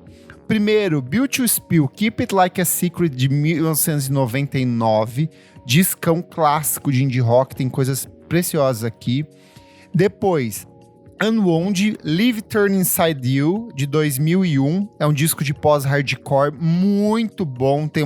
Primeiro, Built to Spill, Keep It Like a Secret, de 1999. Discão clássico de indie rock, tem coisas preciosas aqui. Depois, Unwound, Live Turn Inside You, de 2001. É um disco de pós-hardcore muito bom. Tem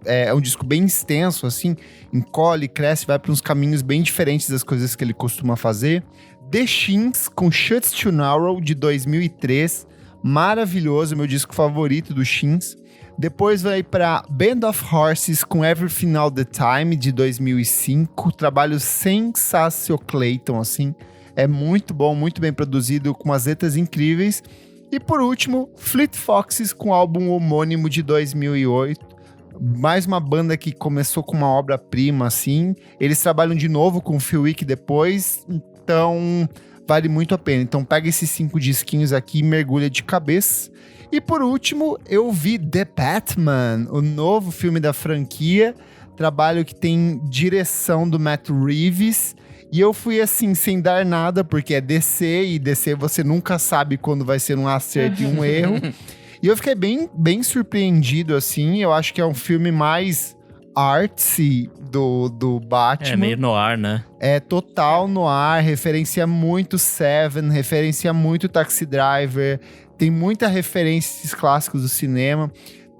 é um disco bem extenso, assim. Encolhe, cresce, vai para uns caminhos bem diferentes das coisas que ele costuma fazer. The Shins, com Shuts to Narrow, de 2003. Maravilhoso, meu disco favorito do Shins. Depois vai para Band of Horses, com Everything All the Time, de 2005. Trabalho sensacional, Clayton, assim. É muito bom, muito bem produzido, com umas letras incríveis. E por último, Fleet Foxes, com o álbum homônimo de 2008. Mais uma banda que começou com uma obra-prima, assim. Eles trabalham de novo com o Phil Wick depois, então vale muito a pena. Então pega esses 5 disquinhos aqui e mergulha de cabeça. E por último, eu vi The Batman, o novo filme da franquia. Trabalho que tem direção do Matt Reeves. E eu fui assim, sem dar nada, porque é DC, e DC você nunca sabe quando vai ser um acerto e um erro. E eu fiquei bem surpreendido, assim. Eu acho que é um filme mais artsy do Batman. É meio noir, né? É total noir, referencia muito Seven, referencia muito Taxi Driver. Tem muita referências clássicos do cinema.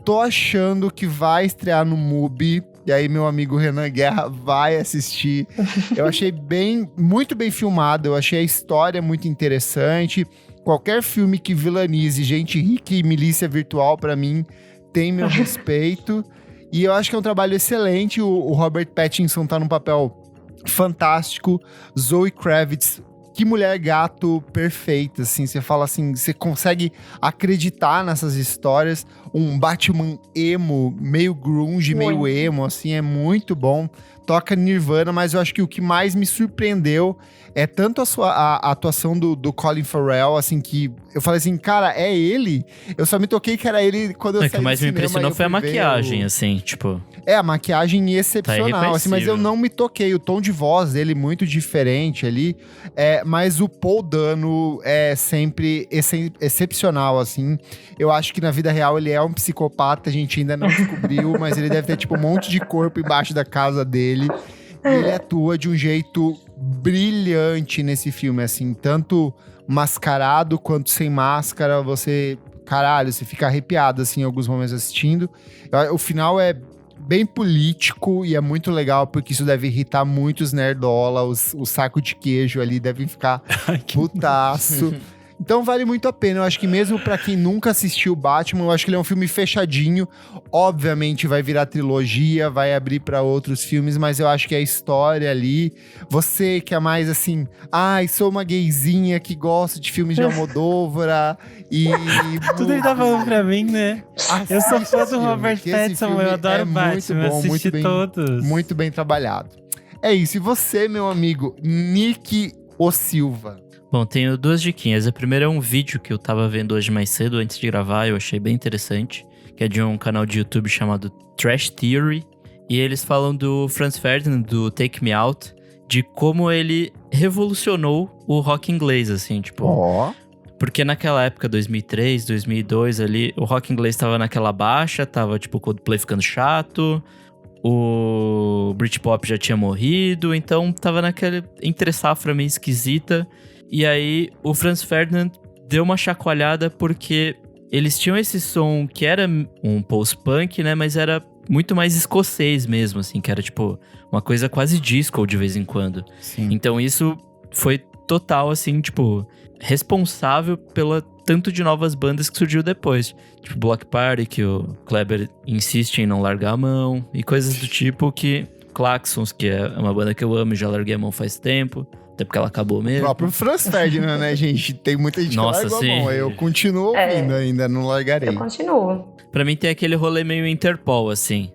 Tô achando que vai estrear no MUBI. E aí meu amigo Renan Guerra vai assistir. Eu achei muito bem filmado, eu achei a história muito interessante. Qualquer filme que vilanize gente rica e milícia virtual, pra mim, tem meu respeito. E eu acho que é um trabalho excelente. O Robert Pattinson tá num papel fantástico. Zoe Kravitz, que mulher gato perfeita, assim. Você fala assim, você consegue acreditar nessas histórias. Um Batman emo, meio grunge, meio emo, assim, é muito bom. Toca Nirvana, mas eu acho que o que mais me surpreendeu é tanto a atuação do Colin Farrell, assim, que eu falei assim, cara, é ele? Eu só me toquei que era ele quando eu saí do cinema. O que mais me impressionou foi a maquiagem, assim, tipo... A maquiagem excepcional, assim, mas eu não me toquei. O tom de voz dele muito diferente ali, mas o Paul Dano é sempre excepcional, assim. Eu acho que na vida real ele é um psicopata, a gente ainda não descobriu, mas ele deve ter, tipo, um monte de corpo embaixo da casa dele. E ele atua de um jeito brilhante nesse filme, assim, tanto mascarado quanto sem máscara, você fica arrepiado, assim, em alguns momentos assistindo. O final é bem político e é muito legal, porque isso deve irritar muitos nerdola, o saco de queijo ali devem ficar putaço. Então vale muito a pena, eu acho que mesmo pra quem nunca assistiu Batman, eu acho que ele é um filme fechadinho. Obviamente vai virar trilogia, vai abrir pra outros filmes, mas eu acho que a história ali, você que é mais assim, sou uma gayzinha que gosta de filmes de Almodóvar e... Tudo ele tá falando pra mim, né? Eu sou fã do Robert Pattinson, eu adoro Batman, eu assisti todos. Muito bem trabalhado. É isso, e você, meu amigo, Nick O Silva? Bom, tenho duas diquinhas. A primeira é um vídeo que eu tava vendo hoje mais cedo, antes de gravar, eu achei bem interessante, que é de um canal de YouTube chamado Trash Theory, e eles falam do Franz Ferdinand, do Take Me Out, de como ele revolucionou o rock inglês, assim, tipo... Porque naquela época, 2003, 2002 ali, o rock inglês tava naquela baixa, tava tipo o Coldplay ficando chato, o Britpop já tinha morrido, então tava naquela entre-safra meio esquisita. E aí o Franz Ferdinand deu uma chacoalhada porque eles tinham esse som que era um post-punk, né, mas era muito mais escocês mesmo, assim, que era tipo uma coisa quase disco de vez em quando. Sim. Então isso foi total, assim, tipo, responsável pela tanto de novas bandas que surgiu depois. Tipo, Block Party, que o Kleber insiste em não largar a mão, e coisas do tipo que... Klaxons, que é uma banda que eu amo e já larguei a mão faz tempo, até porque ela acabou mesmo. O próprio Franz Ferdinand, né, gente? Tem muita gente que largou sim. a mão. Eu continuo ouvindo ainda, não largarei. Eu continuo. Pra mim tem aquele rolê meio Interpol, assim.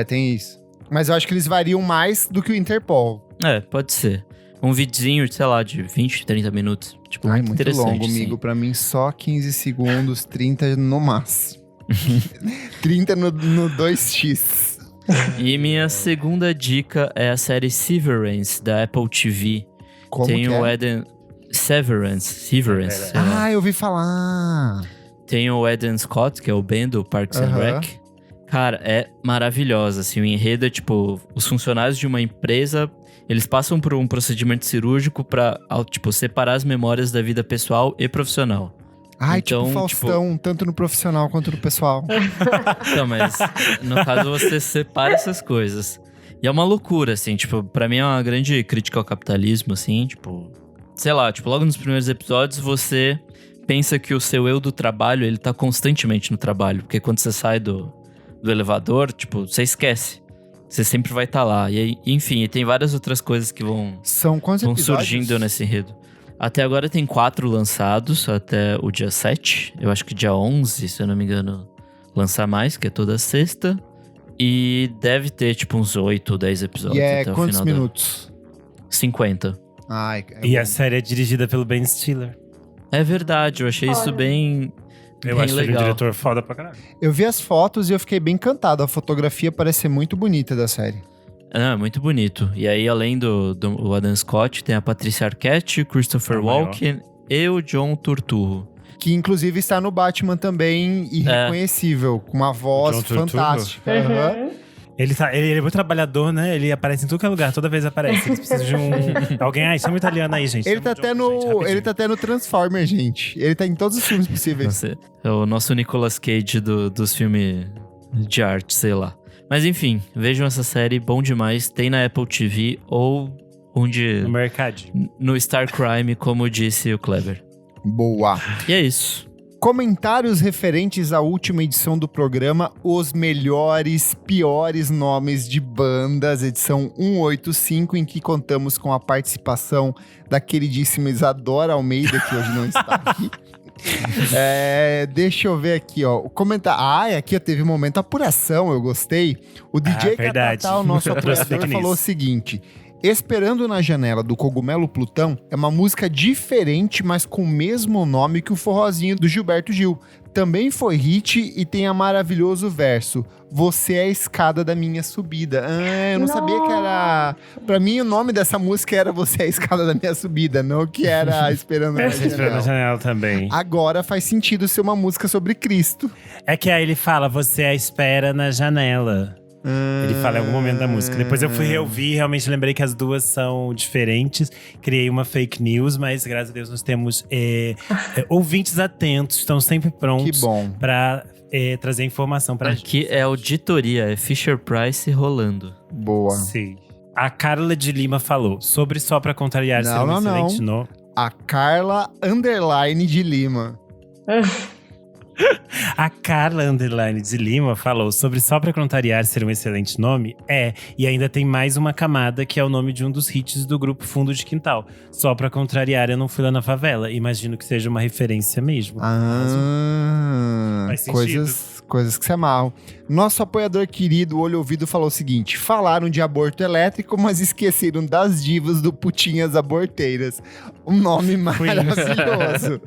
Tem isso. Mas eu acho que eles variam mais do que o Interpol. Pode ser. Um videozinho, sei lá, de 20, 30 minutos. Tipo, muito interessante, longo, amigo. sim. Pra mim, só 15 segundos, 30 no máximo. 30 no 2x. E minha segunda dica é a série Severance, da Apple TV. Como tem que o é? Eden... Severance. sei lá. Eu ouvi falar. Tem o Eden Scott, que é o Ben do Parks and Rec. Cara, é maravilhosa, assim, o enredo é, tipo, os funcionários de uma empresa, eles passam por um procedimento cirúrgico pra, tipo, separar as memórias da vida pessoal e profissional. Então, tipo Faustão, tanto no profissional quanto no pessoal. Então, mas no caso você separa essas coisas. E é uma loucura, assim, tipo, pra mim é uma grande crítica ao capitalismo, assim, tipo... Sei lá, tipo, logo nos primeiros episódios você pensa que o seu eu do trabalho, ele tá constantemente no trabalho. Porque quando você sai do elevador, tipo, você esquece. Você sempre vai estar lá. E aí, enfim, e tem várias outras coisas que vão surgindo nesse enredo. Até agora tem 4 lançados, até o dia 7. Eu acho que dia 11, se eu não me engano, lançar mais, que é toda sexta. E deve ter, tipo, uns 8 ou 10 episódios até o final. Quantos minutos? 50. E a série é dirigida pelo Ben Stiller. É verdade, eu achei isso bem Eu acho legal. ele um diretor foda pra caralho. Eu vi as fotos e eu fiquei bem encantado. A fotografia parece ser muito bonita da série. Muito bonito. E aí, além do Adam Scott, tem a Patrícia Arquette, Christopher Walken e o John Turturro. Que inclusive está no Batman também, irreconhecível, com uma voz fantástica. Ele é muito trabalhador, né? Ele aparece em todo lugar, toda vez aparece. Eles precisam de alguém. Chama um italiano aí, gente. Ele tá até no Transformer, gente. Ele tá em todos os filmes possíveis. É o nosso Nicolas Cage dos filmes de arte, sei lá. Mas enfim, vejam essa série, bom demais. Tem na Apple TV ou onde... No mercadinho. No Star Crime, como disse o Kleber. Boa. E é isso. Comentários referentes à última edição do programa Os Melhores, Piores Nomes de Bandas, edição 185, em que contamos com a participação da queridíssima Isadora Almeida, que hoje não está aqui. Deixa eu ver aqui, ó. O comentário. Aqui teve um momento apuração, eu gostei. O DJ Catatá, o nosso apoiador, falou o seguinte: Esperando na Janela, do Cogumelo Plutão, é uma música diferente, mas com o mesmo nome que o Forrozinho do Gilberto Gil. Também foi hit e tem a maravilhoso verso: Você é a escada da minha subida. Eu não sabia que era... Pra mim, o nome dessa música era Você é a escada da minha subida, não que era Esperando na Janela. Esperando na Janela também. Agora faz sentido ser uma música sobre Cristo. É que aí ele fala, você é a espera na janela. Ele fala em algum momento da música. Depois eu fui reouvir, realmente lembrei que as duas são diferentes. Criei uma fake news, mas graças a Deus nós temos ouvintes atentos, estão sempre prontos para trazer informação pra gente. Aqui é auditoria, é Fisher Price rolando. Boa. Sim. A Carla de Lima falou sobre Só Pra Contrariar ser um excelente nome. A Carla _ de Lima. A Carla _ de Lima falou sobre Só Pra Contrariar ser um excelente nome. E ainda tem mais uma camada, que é o nome de um dos hits do grupo Fundo de Quintal. Só Pra Contrariar Eu Não Fui Lá na Favela. Imagino que seja uma referência mesmo. Faz sentido. Coisas que se amarram. Nosso apoiador querido, Olho Ouvido, falou o seguinte: falaram de aborto elétrico, mas esqueceram das divas do Putinhas Aborteiras. Um nome maravilhoso.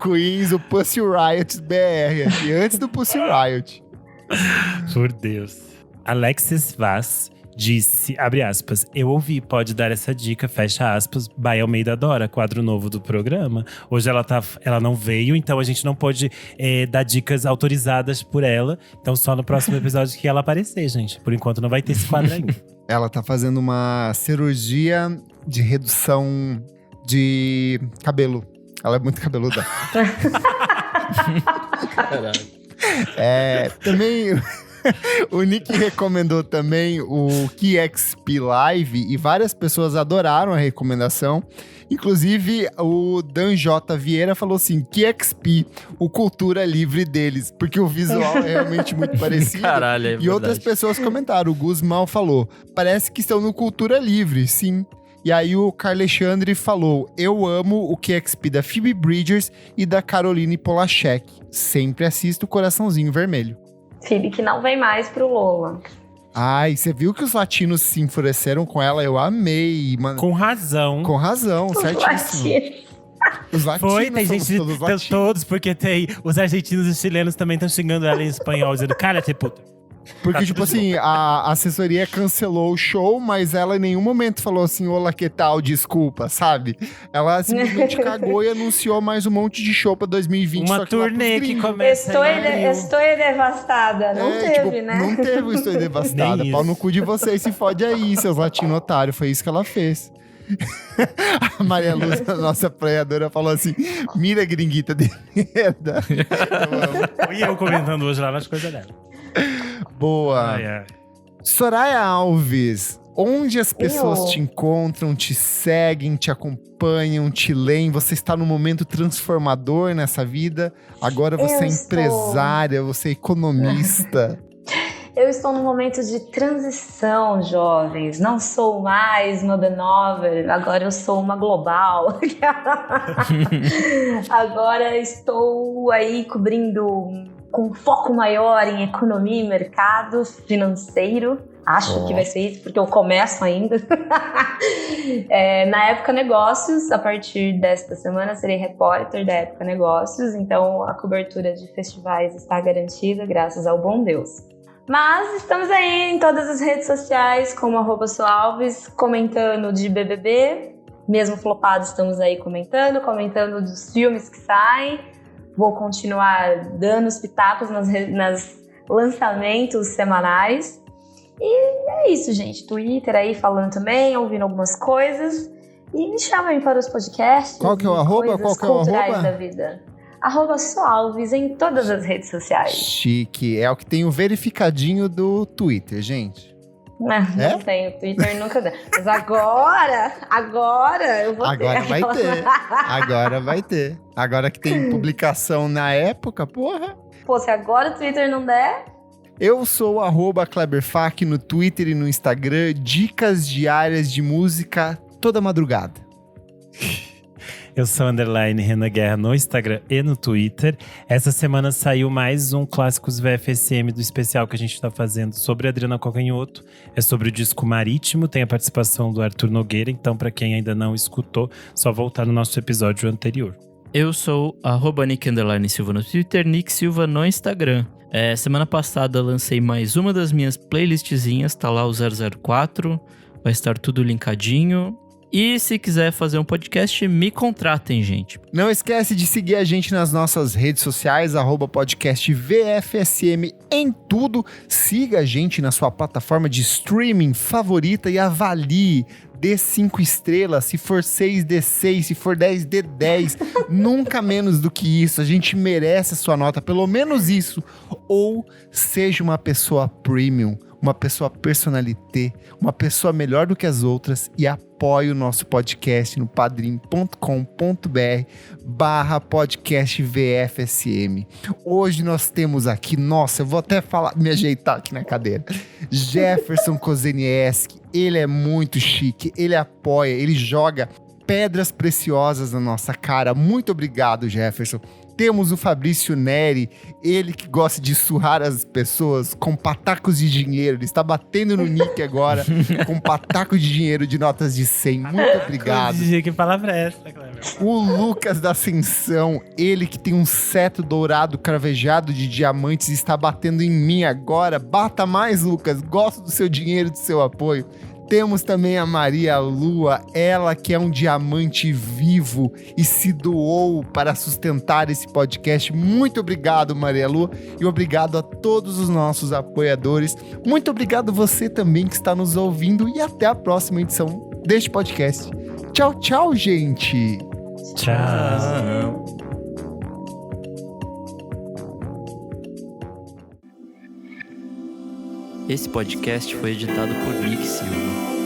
Queens, o Pussy Riot BR, aqui, antes do Pussy Riot. Por Deus. Alexis Vaz disse, abre aspas, eu ouvi, pode dar essa dica, fecha aspas, By Almeida Dora, quadro novo do programa. Hoje ela não veio, então a gente não pode dar dicas autorizadas por ela. Então só no próximo episódio que ela aparecer, gente. Por enquanto não vai ter esse quadro ainda. Ela tá fazendo uma cirurgia de redução de cabelo. Ela é muito cabeluda. Caralho. Também... O Nick recomendou também o KXP Live e várias pessoas adoraram a recomendação. Inclusive, o Dan J. Vieira falou assim: KXP, o cultura livre deles, porque o visual é realmente muito parecido. Caralho, é verdade. E outras pessoas comentaram. O Gus Mal falou: parece que estão no cultura livre, sim. E aí o Carlexandre falou: eu amo o KXP da Phoebe Bridgers e da Caroline Polachek. Sempre assisto o Coraçãozinho Vermelho. Phoebe que não vem mais pro Lola. Ai, você viu que os latinos se enfureceram com ela? Eu amei, mano. Com razão. Com razão, certíssimo. Os latinos. Foi, tem gente, todos, porque tem os argentinos e os chilenos também estão xingando ela em espanhol, dizendo, cara, te puta. Porque, tipo assim, a assessoria cancelou o show, mas ela em nenhum momento falou assim, olá, que tal, desculpa, sabe? Ela simplesmente cagou e anunciou mais um monte de show pra 2020. Uma turnê que começa Estou devastada. Não teve, né? Não teve o Estou devastada. Pau no cu de vocês, se fode aí, seus latino otários. Foi isso que ela fez. A Maria Luz, a nossa apoiadora, falou assim: mira, gringuita de merda. E eu comentando hoje lá nas coisas dela. Boa. Soraya Alves, onde as pessoas te encontram, te seguem, te acompanham, te leem? Você está num momento transformador nessa vida. Agora você é empresária, você é economista. Eu estou num momento de transição, jovens. Não sou mais uma Nover, agora eu sou uma global. Agora estou aí cobrindo com foco maior em economia e mercado financeiro. Acho que vai ser isso, porque eu começo ainda. Na Época Negócios, a partir desta semana, serei repórter da Época Negócios. Então, a cobertura de festivais está garantida, graças ao bom Deus. Mas estamos aí em todas as redes sociais, como @soalves, comentando de BBB. Mesmo flopado, estamos aí comentando dos filmes que saem. Vou continuar dando os pitacos nas lançamentos semanais. E é isso, gente. Twitter aí falando também, ouvindo algumas coisas. E me chamem para os podcasts. Qual que é o arroba? Qual que é o arroba? Da vida. @soalves em todas as redes sociais. Chique. É o que tem o verificadinho do Twitter, gente. Não tenho Twitter, nunca deu. Mas agora eu vou ter. Agora vai ter. Agora vai ter. Agora que tem publicação na época, porra. Pô, se agora o Twitter não der... Eu sou o @KleberFak no Twitter e no Instagram. Dicas diárias de música toda madrugada. Eu sou _Renan Guerra no Instagram e no Twitter. Essa semana saiu mais um Clássicos VFSM do especial que a gente tá fazendo sobre Adriana Calcanhoto. É sobre o disco Marítimo, tem a participação do Arthur Nogueira. Então, pra quem ainda não escutou, só voltar no nosso episódio anterior. Eu sou @Nick_Silva no Twitter, Nick Silva no Instagram. Semana passada eu lancei mais uma das minhas playlistzinhas, tá lá o 004, vai estar tudo linkadinho. E se quiser fazer um podcast, me contratem, gente. Não esquece de seguir a gente nas nossas redes sociais, @podcastvfsm em tudo. Siga a gente na sua plataforma de streaming favorita e avalie. Dê 5 estrelas, se for 6, dê 6, se for 10, dê 10. Nunca menos do que isso. A gente merece a sua nota, pelo menos isso. Ou seja uma pessoa premium, uma pessoa personalité, uma pessoa melhor do que as outras e apoie o nosso podcast no padrim.com.br/podcast VFSM. Hoje nós temos aqui, nossa, eu vou até me ajeitar aqui na cadeira. Jefferson Kozenieski, ele é muito chique, ele apoia, ele joga pedras preciosas na nossa cara. Muito obrigado, Jefferson. Temos o Fabrício Neri, ele que gosta de surrar as pessoas com patacos de dinheiro. Ele está batendo no Nick agora com pataco de dinheiro de notas de 100. Muito obrigado. Que palavra é essa, Cleber? O Lucas da Ascensão, ele que tem um cetro dourado cravejado de diamantes, está batendo em mim agora. Bata mais, Lucas. Gosto do seu dinheiro e do seu apoio. Temos também a Maria Lua, ela que é um diamante vivo e se doou para sustentar esse podcast. Muito obrigado, Maria Lua, e obrigado a todos os nossos apoiadores. Muito obrigado você também que está nos ouvindo e até a próxima edição deste podcast. Tchau, tchau, gente! Tchau! Esse podcast foi editado por Nick Silva.